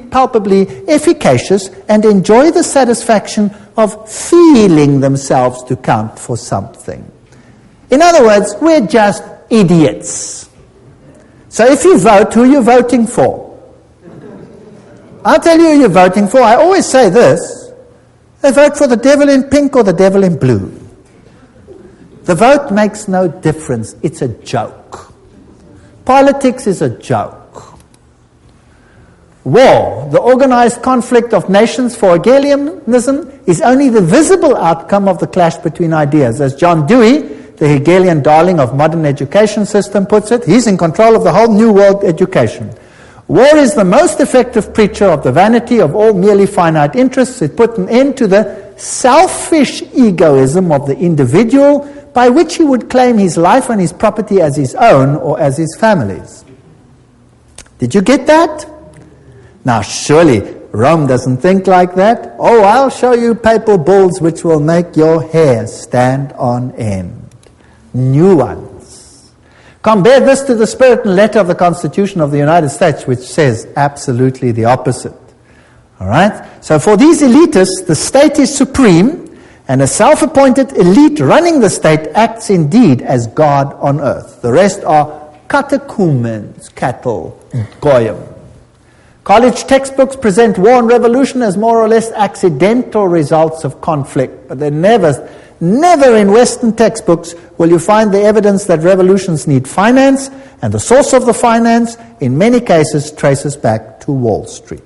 efficacious and enjoy the satisfaction of feeling themselves to count for something. In other words, we're just idiots. So if you vote, who are you voting for? I'll tell you who you're voting for. I always say this. They vote for the devil in pink or the devil in blue. The vote makes no difference. It's a joke. Politics is a joke. War, the organized conflict of nations for Hegelianism, is only the visible outcome of the clash between ideas. As John Dewey, the Hegelian darling of modern education system, puts it, he's in control of the whole new world education. War is the most effective preacher of the vanity of all merely finite interests. It put an end to the selfish egoism of the individual, by which he would claim his life and his property as his own or as his family's. Did you get that? Now surely Rome doesn't think like that. Oh, I'll show you papal bulls which will make your hair stand on end. New ones. Compare this to the spirit and letter of the Constitution of the United States, which says absolutely the opposite. All right? So for these elitists, the state is supreme, and a self-appointed elite running the state acts indeed as God on earth. The rest are catechumens, cattle, goyim. College textbooks present war and revolution as more or less accidental results of conflict, but they never in Western textbooks will you find the evidence that revolutions need finance, and the source of the finance, in many cases, traces back to Wall Street.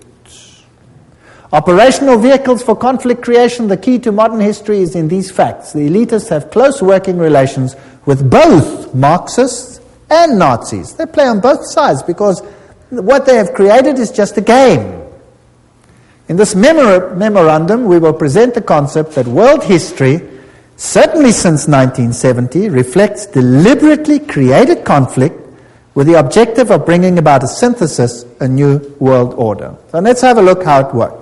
Operational vehicles for conflict creation, the key to modern history is in these facts. The elitists have close working relations with both Marxists and Nazis. They play on both sides because what they have created is just a game. In this memorandum, we will present the concept that world history, certainly since 1970, reflects deliberately created conflict with the objective of bringing about a synthesis, a new world order. So let's have a look how it worked.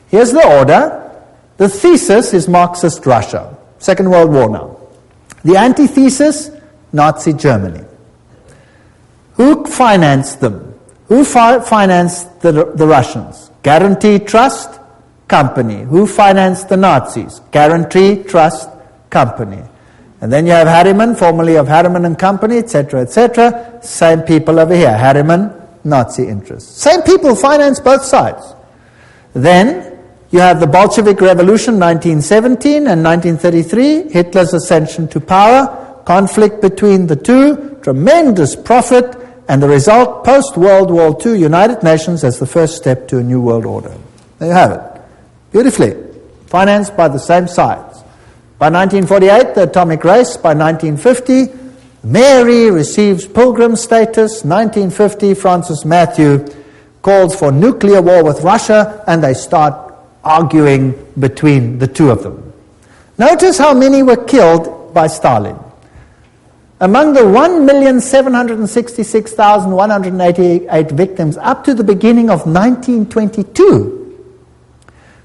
Here's the order. The thesis is Marxist Russia, Second World War now. The antithesis, Nazi Germany. Who financed them? Who financed the Russians? Guarantee Trust Company. Who financed the Nazis? Guarantee Trust Company. And then you have Harriman, formerly of Harriman and Company, etc., etc. Same people over here. Harriman, Nazi interests. Same people finance both sides. Then you have the Bolshevik Revolution, 1917 and 1933, Hitler's ascension to power, conflict between the two, tremendous profit, and the result, post-World War II, United Nations as the first step to a new world order. There you have it. Beautifully. Financed by the same sides. By 1948, the atomic race. By 1950, Mary receives pilgrim status. 1950, Francis Matthew calls for nuclear war with Russia, and they start arguing between the two of them. Notice how many were killed by Stalin. Among the 1,766,188 victims up to the beginning of 1922,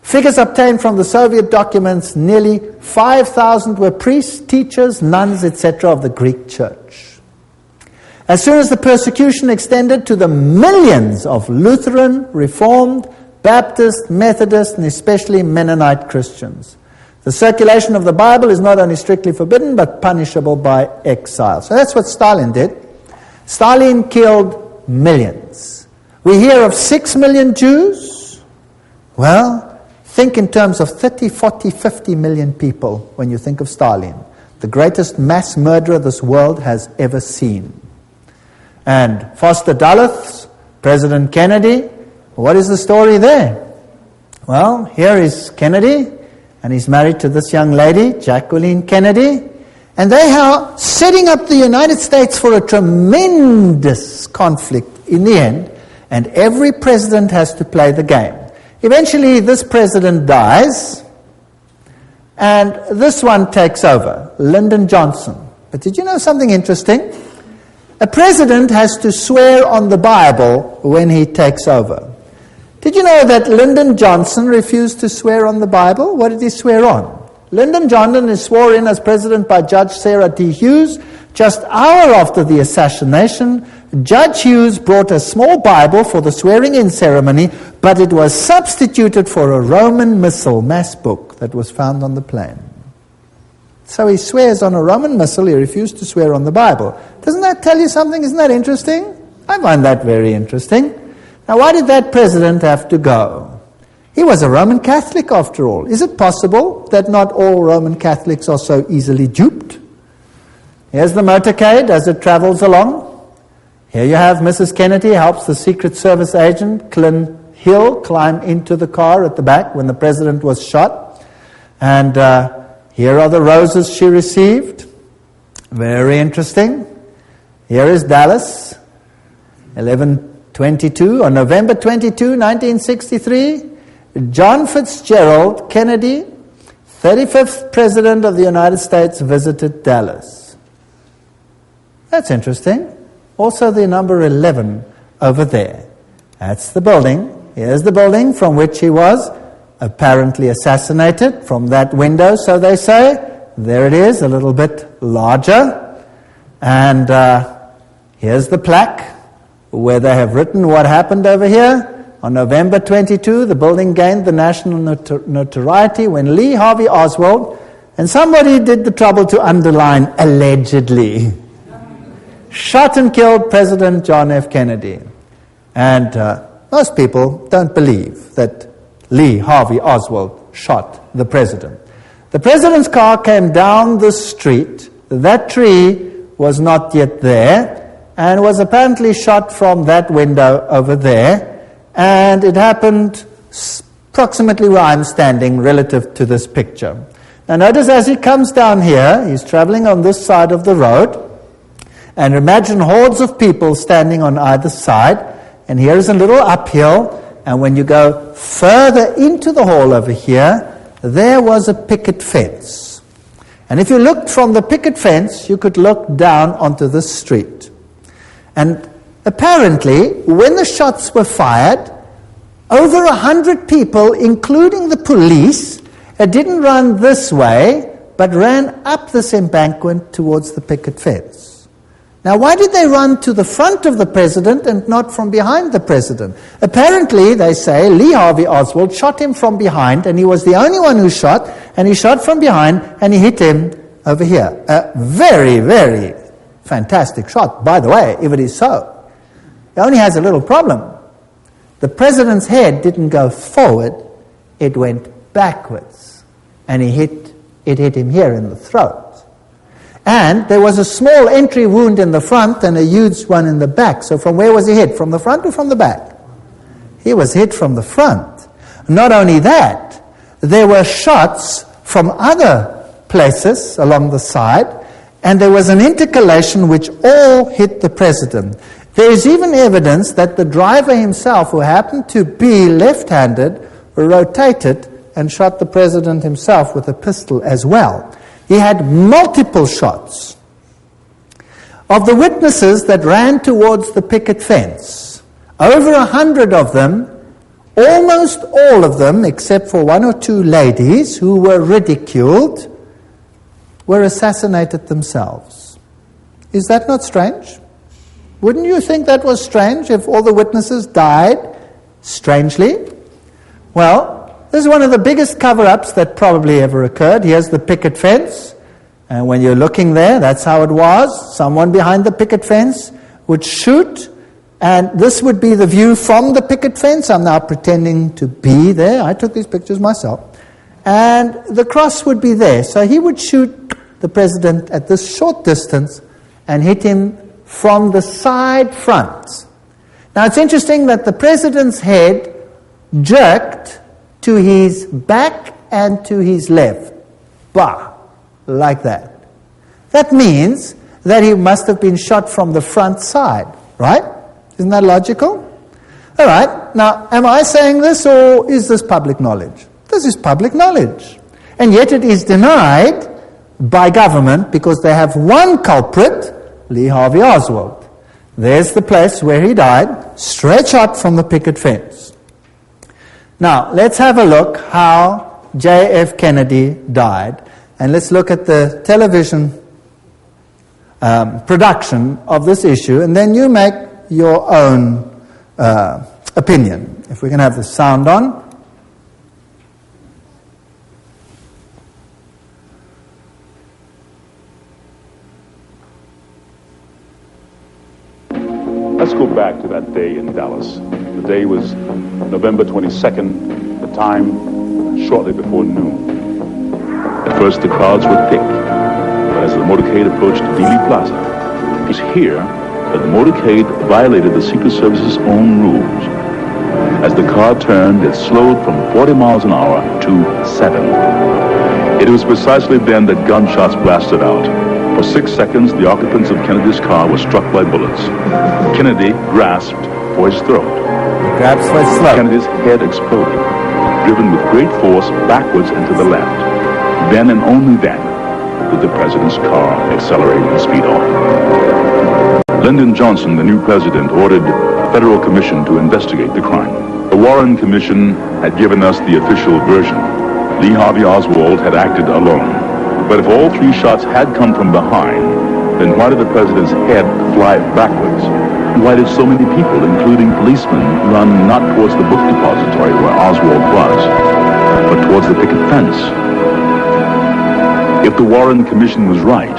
figures obtained from the Soviet documents, nearly 5,000 were priests, teachers, nuns, etc. of the Greek church. As soon as the persecution extended to the millions of Lutheran, Reformed, Baptist, Methodist, and especially Mennonite Christians, the circulation of the Bible is not only strictly forbidden, but punishable by exile. So that's what Stalin did. Stalin killed millions. We hear of 6 million Jews. Well, think in terms of 30, 40, 50 million people when you think of Stalin. The greatest mass murderer this world has ever seen. And Foster Dulles, President Kennedy, what is the story there? Well, here is Kennedy, and he's married to this young lady, Jacqueline Kennedy, and they are setting up the United States for a tremendous conflict in the end, and every president has to play the game. Eventually, this president dies, and this one takes over, Lyndon Johnson. But did you know something interesting? A president has to swear on the Bible when he takes over. Did you know that Lyndon Johnson refused to swear on the Bible? What did he swear on? Lyndon Johnson is sworn in as president by Judge Sarah D. Hughes. Just an hour after the assassination, Judge Hughes brought a small Bible for the swearing-in ceremony, but it was substituted for a Roman Missal mass book. that was found on the plane. So he swears on a Roman missile, he refused to swear on the Bible. Doesn't that tell you something? Isn't that interesting? I find that very interesting. Now, why did that president have to go? He was a Roman Catholic after all. Is it possible that not all Roman Catholics are so easily duped? Here's the motorcade as it travels along. Here you have Mrs. Kennedy helps the Secret Service agent, Clint Hill, climb into the car at the back when the president was shot. And here are the roses she received. Very interesting. Here is Dallas, 11/22, on November 22, 1963. John Fitzgerald Kennedy, 35th President of the United States, visited Dallas. That's interesting. Also the number 11 over there. That's the building. Here's the building from which he was apparently assassinated, from that window, so they say. There it is, a little bit larger. And here's the plaque where they have written what happened over here. On November 22, the building gained the national notoriety when Lee Harvey Oswald, and somebody did the trouble to underline allegedly, shot and killed President John F. Kennedy. And most people don't believe that Lee Harvey Oswald shot the president. The president's car came down the street. That tree was not yet there and was apparently shot from that window over there. And it happened approximately where I'm standing relative to this picture. Now notice as he comes down here, he's traveling on this side of the road. And imagine hordes of people standing on either side. And here is a little uphill. And when you go further into the hall over here, there was a picket fence. And if you looked from the picket fence, you could look down onto the street. And apparently, when the shots were fired, over 100 people, including the police, didn't run this way, but ran up this embankment towards the picket fence. Now, why did they run to the front of the president and not from behind the president? Apparently, they say, Lee Harvey Oswald shot him from behind, and he was the only one who shot, and he shot from behind, and he hit him over here. A very, very fantastic shot, by the way, if it is so. It only has a little problem. The president's head didn't go forward, it went backwards. And it hit him here in the throat. And there was a small entry wound in the front and a huge one in the back. So from where was he hit? From the front or from the back? He was hit from the front. Not only that, there were shots from other places along the side, and there was an intercalation which all hit the president. There is even evidence that the driver himself, who happened to be left-handed, rotated and shot the president himself with a pistol as well. He had multiple shots. Of the witnesses that ran towards the picket fence, over 100 of them, almost all of them, except for one or two ladies who were ridiculed, were assassinated themselves. Is that not strange? Wouldn't you think that was strange if all the witnesses died strangely? Well, this is one of the biggest cover-ups that probably ever occurred. Here's the picket fence. And when you're looking there, that's how it was. Someone behind the picket fence would shoot. And this would be the view from the picket fence. I'm now pretending to be there. I took these pictures myself. And the cross would be there. So he would shoot the president at this short distance and hit him from the side front. Now it's interesting that the president's head jerked to his back and to his left. Bah! Like that. That means that he must have been shot from the front side, right? Isn't that logical? All right. Now, am I saying this, or is this public knowledge? This is public knowledge. And yet it is denied by government because they have one culprit, Lee Harvey Oswald. There's the place where he died, straight shot from the picket fence. Now, let's have a look how J.F. Kennedy died. And let's look at the television production of this issue, and then you make your own opinion. If we can have the sound on. go back to that day in Dallas. The day was November 22nd, the time shortly before noon. At first the crowds were thick, but as the motorcade approached Dealey Plaza, it was here that the motorcade violated the Secret Service's own rules. As the car turned, it slowed from 40 miles an hour to 7. It was precisely then that gunshots blasted out. For 6 seconds, the occupants of Kennedy's car were struck by bullets. Kennedy grasped for his throat. Grabs for his throat. Kennedy's head exploded, driven with great force backwards and to the left. Then and only then did the president's car accelerate and speed off. Lyndon Johnson, the new president, ordered a federal commission to investigate the crime. The Warren Commission had given us the official version. Lee Harvey Oswald had acted alone. But if all 3 shots had come from behind, then why did the president's head fly backwards? Why did so many people, including policemen, run not towards the book depository where Oswald was, but towards the picket fence? If the Warren Commission was right,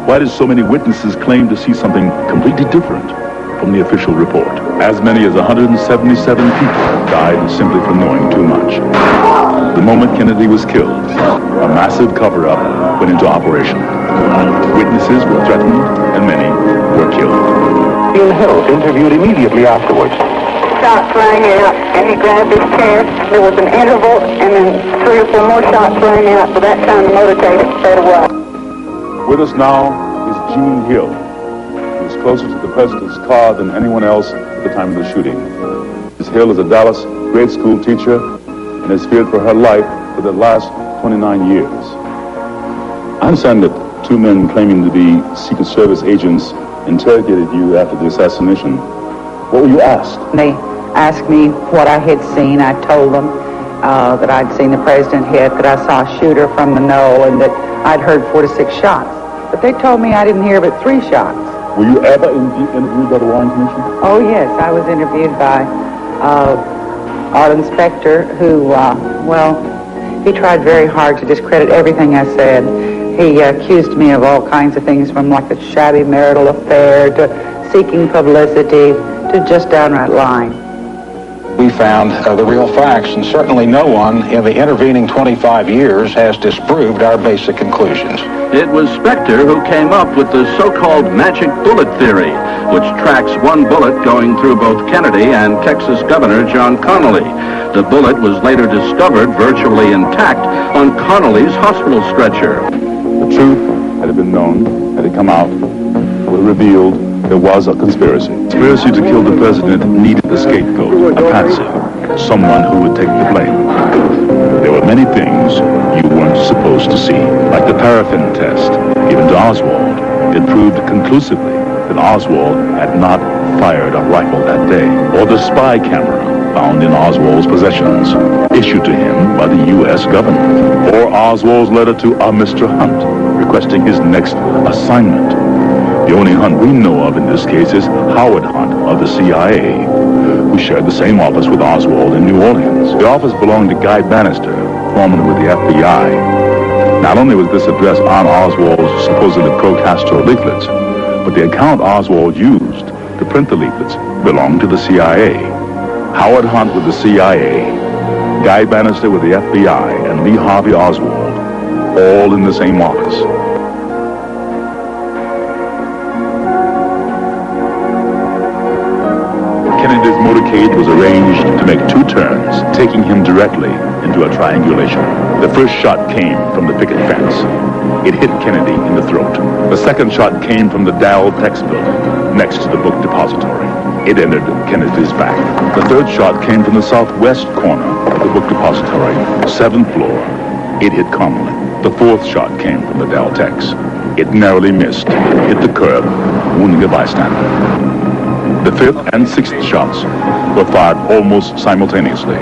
why did so many witnesses claim to see something completely different from the official report? As many as 177 people died simply for knowing too much. The moment Kennedy was killed, a massive cover-up went into operation. Witnesses were threatened and many were killed. Bill Hill interviewed immediately afterwards. Shots rang out and he grabbed his chest. There was an interval and then 3 or 4 more shots rang out. By that time the motorcade had sped away. With us now is Gene Hill. He was closer to the president's car than anyone else at the time of the shooting. Ms. Hill is a Dallas grade school teacher and has feared for her life for the last 29 years. I understand that 2 men claiming to be Secret Service agents interrogated you after the assassination. What were you asked? They asked me what I had seen. I told them that I'd seen the president hit, that I saw a shooter from the knoll, and that I'd heard 4 to 6 shots. But they told me I didn't hear but 3 shots. Were you ever interviewed by the Warren Commission? Oh, yes. I was interviewed by our inspector who, he tried very hard to discredit everything I said. He accused me of all kinds of things, from like a shabby marital affair to seeking publicity to just downright lying. We found the real facts, and certainly no one in the intervening 25 years has disproved our basic conclusions. It was Spector who came up with the so-called magic bullet theory, which tracks one bullet going through both Kennedy and Texas Governor John Connally. The bullet was later discovered virtually intact on Connally's hospital stretcher. The truth, had it been known, had it come out, would have revealed there was a conspiracy. Conspiracy to kill the president needed a scapegoat, a patsy, someone who would take the blame. There were many things you weren't supposed to see, like the paraffin test given to Oswald. It proved conclusively that Oswald had not fired a rifle that day, or the spy camera found in Oswald's possessions, issued to him by the U.S. government, or Oswald's letter to a Mr. Hunt requesting his next assignment. The only Hunt we know of in this case is Howard Hunt of the CIA, who shared the same office with Oswald in New Orleans. The office belonged to Guy Bannister, foreman with the FBI. Not only was this address on Oswald's supposedly pro-Castro leaflets, but the account Oswald used to print the leaflets belonged to the CIA. Howard Hunt with the CIA, Guy Bannister with the FBI, and Lee Harvey Oswald, all in the same office. Kennedy's motorcade was arranged to make 2 turns, taking him directly into a triangulation. The first shot came from the picket fence. It hit Kennedy in the throat. The second shot came from the Dow Tex building, next to the book depository. It entered Kennedy's back. The third shot came from the southwest corner of the book depository, 7th floor. It hit Connally. The fourth shot came from the Dow Tex. It narrowly missed, hit the curb, wounding a bystander. The 5th and 6th shots were fired almost simultaneously,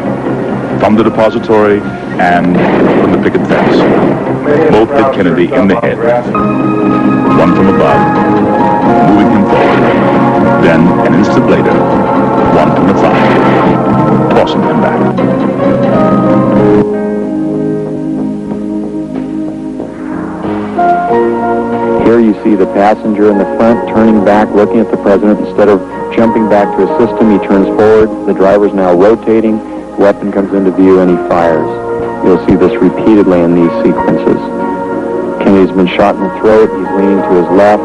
from the depository and from the picket fence. Both hit Kennedy in the head, one from above, moving him forward. Then, an instant later, one from the front, tossing him back. Here you see see the passenger in the front turning back, looking at the president. Instead of jumping back to his system, he turns forward. The driver's now rotating. Weapon comes into view, and he fires. You'll see this repeatedly in these sequences. Kennedy's been shot in the throat. He's leaning to his left.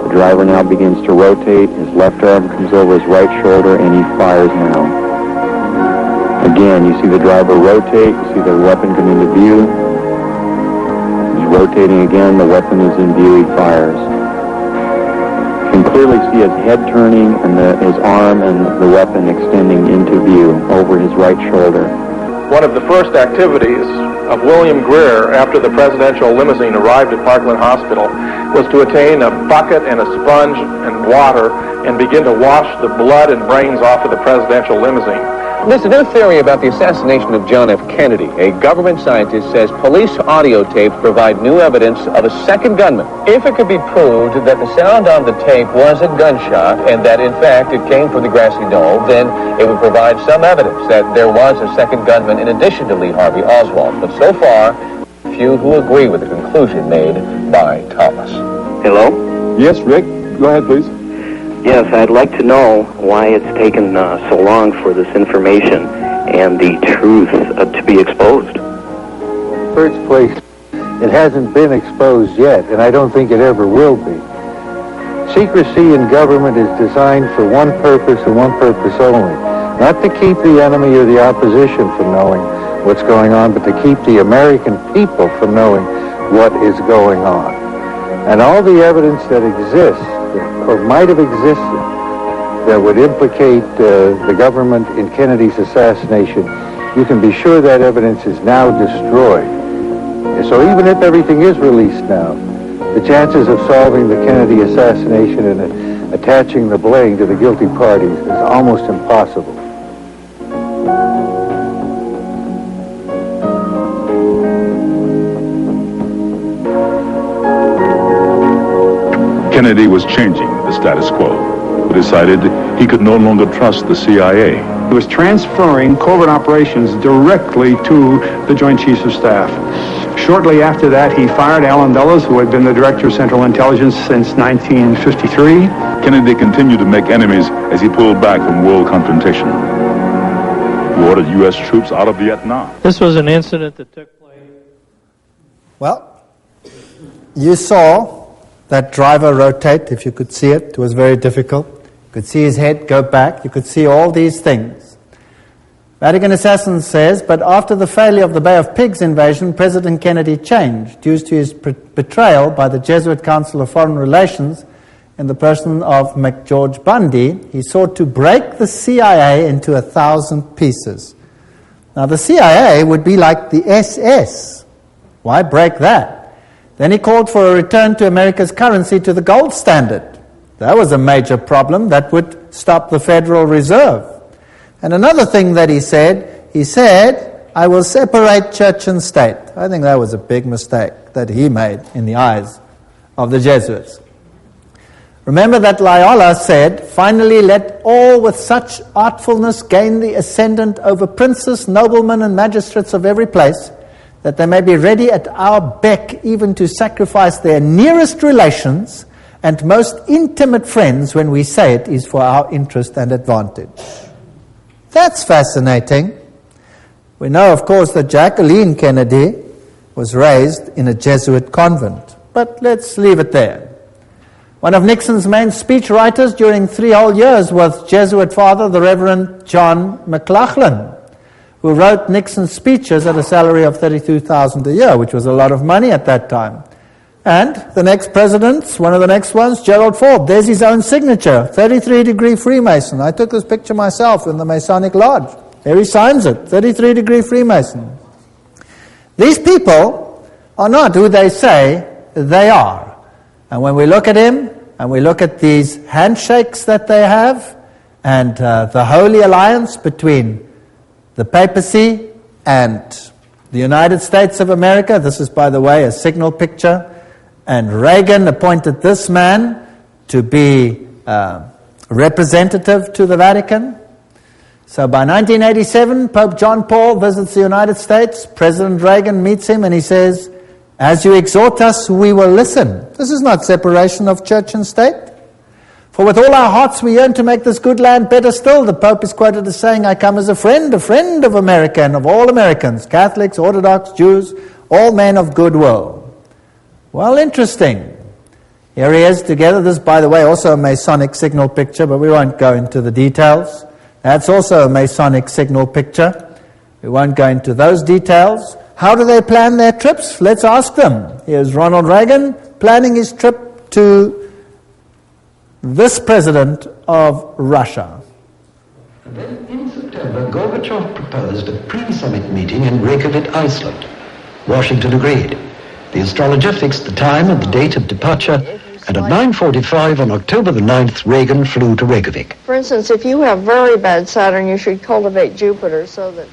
The driver now begins to rotate. His left arm comes over his right shoulder, and he fires now. Again, you see the driver rotate. You see the weapon come into view. He's rotating again. The weapon is in view. He fires. You can clearly see his head turning and his arm and the weapon extending into view over his right shoulder. One of the first activities of William Greer after the presidential limousine arrived at Parkland Hospital was to attain a bucket and a sponge and water and begin to wash the blood and brains off of the presidential limousine. There's a new theory about the assassination of John F. Kennedy. A government scientist says police audio tapes provide new evidence of a second gunman. If it could be proved that the sound on the tape was a gunshot and that, in fact, it came from the grassy knoll, then it would provide some evidence that there was a second gunman in addition to Lee Harvey Oswald. But so far, few who agree with the conclusion made by Thomas. Hello? Yes, Rick. Go ahead, please. Yes, I'd like to know why it's taken so long for this information and the truth to be exposed. First place, it hasn't been exposed yet, and I don't think it ever will be. Secrecy in government is designed for one purpose and one purpose only. Not to keep the enemy or the opposition from knowing what's going on, but to keep the American people from knowing what is going on. And all the evidence that exists, or might have existed, that would implicate the government in Kennedy's assassination, you can be sure that evidence is now destroyed. So even if everything is released now, the chances of solving the Kennedy assassination and attaching the blame to the guilty parties is almost impossible. Kennedy was changing the status quo. He decided he could no longer trust the CIA. He was transferring covert operations directly to the Joint Chiefs of Staff. Shortly after that, he fired Allen Dulles, who had been the Director of Central Intelligence since 1953. Kennedy continued to make enemies as he pulled back from world confrontation. He ordered U.S. troops out of Vietnam. This was an incident that took place. Well, you saw that driver rotate, if you could see it. It was very difficult. You could see his head go back. You could see all these things. Vatican Assassin says, but after the failure of the Bay of Pigs invasion, President Kennedy changed due to his betrayal by the Jesuit Council of Foreign Relations in the person of McGeorge Bundy. He sought to break the CIA into 1,000 pieces. Now, the CIA would be like the SS. Why break that? Then he called for a return to America's currency to the gold standard. That was a major problem that would stop the Federal Reserve. And another thing that he said, I will separate church and state. I think that was a big mistake that he made in the eyes of the Jesuits. Remember that Loyola said, finally let all with such artfulness gain the ascendant over princes, noblemen, and magistrates of every place, that they may be ready at our beck even to sacrifice their nearest relations and most intimate friends when we say it is for our interest and advantage. That's fascinating. We know, of course, that Jacqueline Kennedy was raised in a Jesuit convent, but let's leave it there. One of Nixon's main speechwriters during 3 whole years was Jesuit father, the Reverend John McLaughlin, who wrote Nixon's speeches at a salary of $32,000 a year, which was a lot of money at that time. And the next president, one of the next ones, Gerald Ford, there's his own signature, 33-degree Freemason. I took this picture myself in the Masonic Lodge. There he signs it, 33-degree Freemason. These people are not who they say they are. And when we look at him, and we look at these handshakes that they have, and the holy alliance between the papacy and the United States of America, this is, by the way, a signal picture, and Reagan appointed this man to be representative to the Vatican. So by 1987, Pope John Paul visits the United States. President Reagan meets him and he says, As you exhort us, we will listen. This is not separation of church and state. For with all our hearts we yearn to make this good land better still. The Pope is quoted as saying, I come as a friend of America and of all Americans, Catholics, Orthodox, Jews, all men of goodwill. Well, interesting. Here he is together. This, by the way, also a Masonic signal picture, but we won't go into the details. That's also a Masonic signal picture. We won't go into those details. How do they plan their trips? Let's ask them. Here's Ronald Reagan planning his trip to this president of Russia. And then in September, Gorbachev proposed a pre-summit meeting in Reykjavik, Iceland. Washington agreed. The astrologer fixed the time and the date of departure, and at 9:45 on October the 9th, Reagan flew to Reykjavik. For instance, if you have very bad Saturn, you should cultivate Jupiter so that...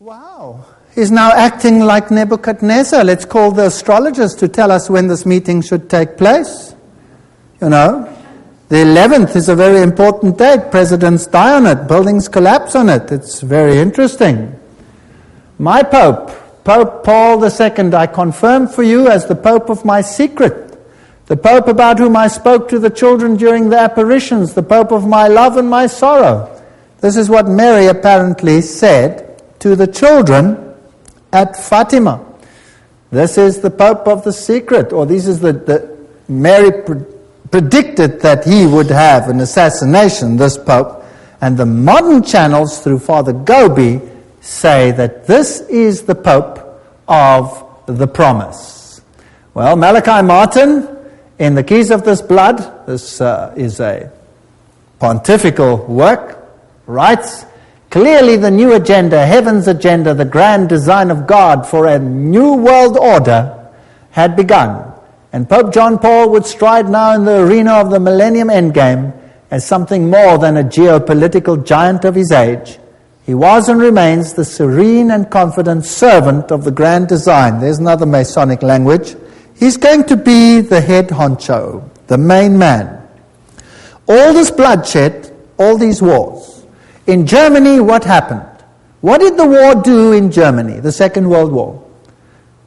Wow. He's now acting like Nebuchadnezzar. Let's call the astrologers to tell us when this meeting should take place. You know, the 11th is a very important date. Presidents die on it. Buildings collapse on it. It's very interesting. My Pope, Pope Paul II, I confirm for you as the Pope of my secret, the Pope about whom I spoke to the children during the apparitions, the Pope of my love and my sorrow. This is what Mary apparently said to the children at Fatima. This is the Pope of the secret, or this is the Mary predicted that he would have an assassination, this Pope, and the modern channels through Father Gobi say that this is the Pope of the promise. Well, Malachi Martin, in The Keys of This Blood, this is a pontifical work, writes, clearly the new agenda, heaven's agenda, the grand design of God for a new world order had begun. And Pope John Paul would stride now in the arena of the Millennium Endgame as something more than a geopolitical giant of his age. He was and remains the serene and confident servant of the grand design. There's another Masonic language. He's going to be the head honcho, the main man. All this bloodshed, all these wars. In Germany, what happened? What did the war do in Germany, the Second World War?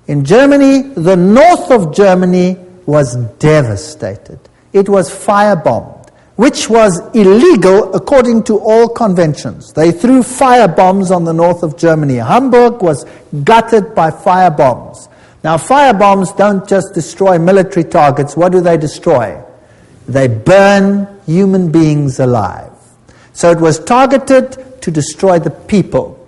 In Germany, the north of Germany was devastated. It was firebombed, which was illegal according to all conventions. They threw firebombs on the north of Germany. Hamburg was gutted by firebombs. Now, firebombs don't just destroy military targets. What do they destroy? They burn human beings alive. So it was targeted to destroy the people.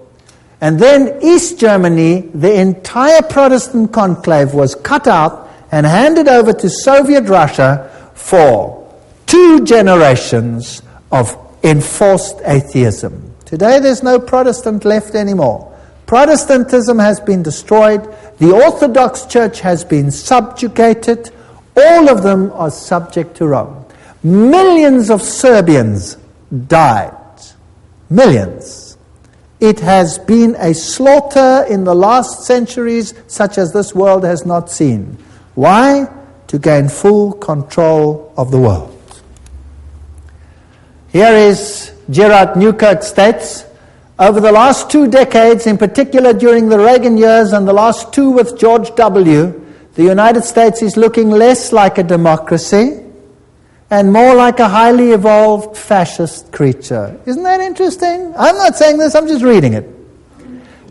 And then East Germany, the entire Protestant conclave was cut out and handed over to Soviet Russia for 2 generations of enforced atheism. Today there's no Protestant left anymore. Protestantism has been destroyed. The Orthodox Church has been subjugated. All of them are subject to Rome. Millions of Serbians died. Millions. It has been a slaughter in the last centuries such as this world has not seen. Why? To gain full control of the world. Here is Gerard Newkirk states, over the last 2 decades, in particular during the Reagan years and the last 2 with George W., the United States is looking less like a democracy and more like a highly evolved fascist creature. Isn't that interesting? I'm not saying this, I'm just reading it.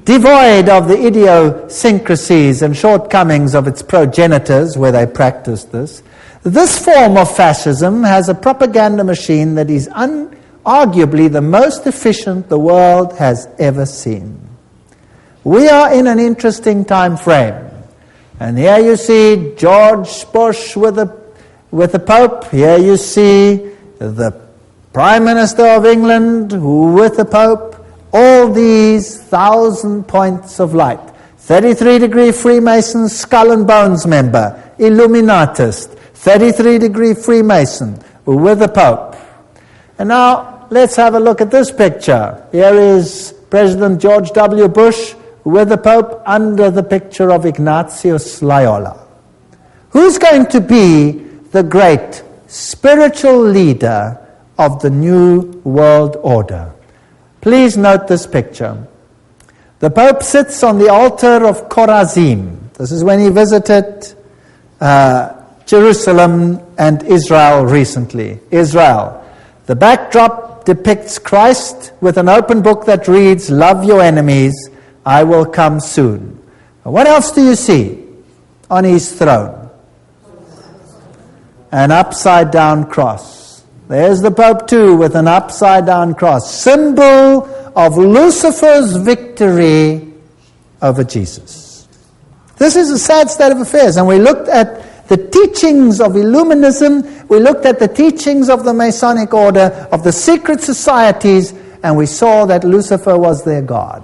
Devoid of the idiosyncrasies and shortcomings of its progenitors where they practiced this, this form of fascism has a propaganda machine that is arguably the most efficient the world has ever seen. We are in an interesting time frame. And here you see George Bush with the Pope. Here you see the Prime Minister of England with the Pope. All these 1,000 points of light. 33-degree Freemason, skull and bones member, Illuminatist. 33-degree Freemason with the Pope. And now let's have a look at this picture. Here is President George W. Bush with the Pope under the picture of Ignatius Loyola. Who's going to be the great spiritual leader of the new world order? Please note this picture. The Pope sits on the altar of Chorazim. This is when he visited Jerusalem and Israel recently. Israel. The backdrop depicts Christ with an open book that reads, "Love your enemies, I will come soon." What else do you see on his throne? An upside-down cross. There's the Pope too with an upside-down cross. Symbol of Lucifer's victory over Jesus. This is a sad state of affairs, and we looked at the teachings of Illuminism, we looked at the teachings of the Masonic Order, of the secret societies, and we saw that Lucifer was their god.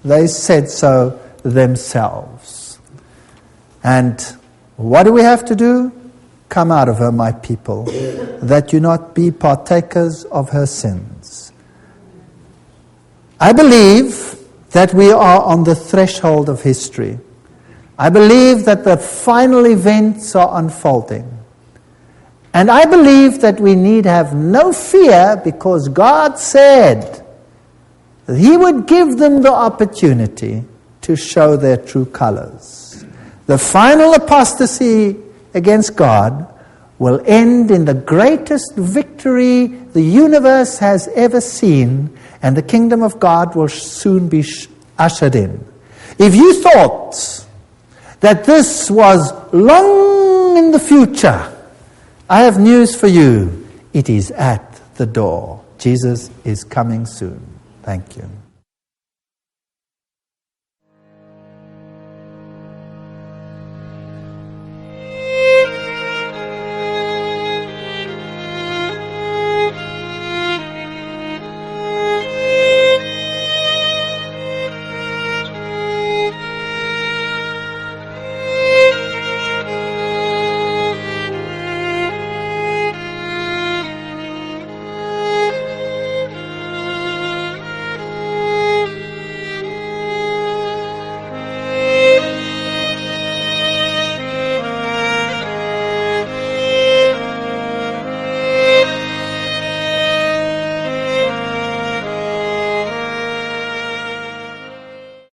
They said so themselves. And what do we have to do? Come out of her, my people, that you not be partakers of her sins. I believe that we are on the threshold of history. I believe that the final events are unfolding. And I believe that we need have no fear, because God said that He would give them the opportunity to show their true colors. The final apostasy against God will end in the greatest victory the universe has ever seen, and the kingdom of God will soon be ushered in. If you thought that this was long in the future, I have news for you. It is at the door. Jesus is coming soon. Thank you.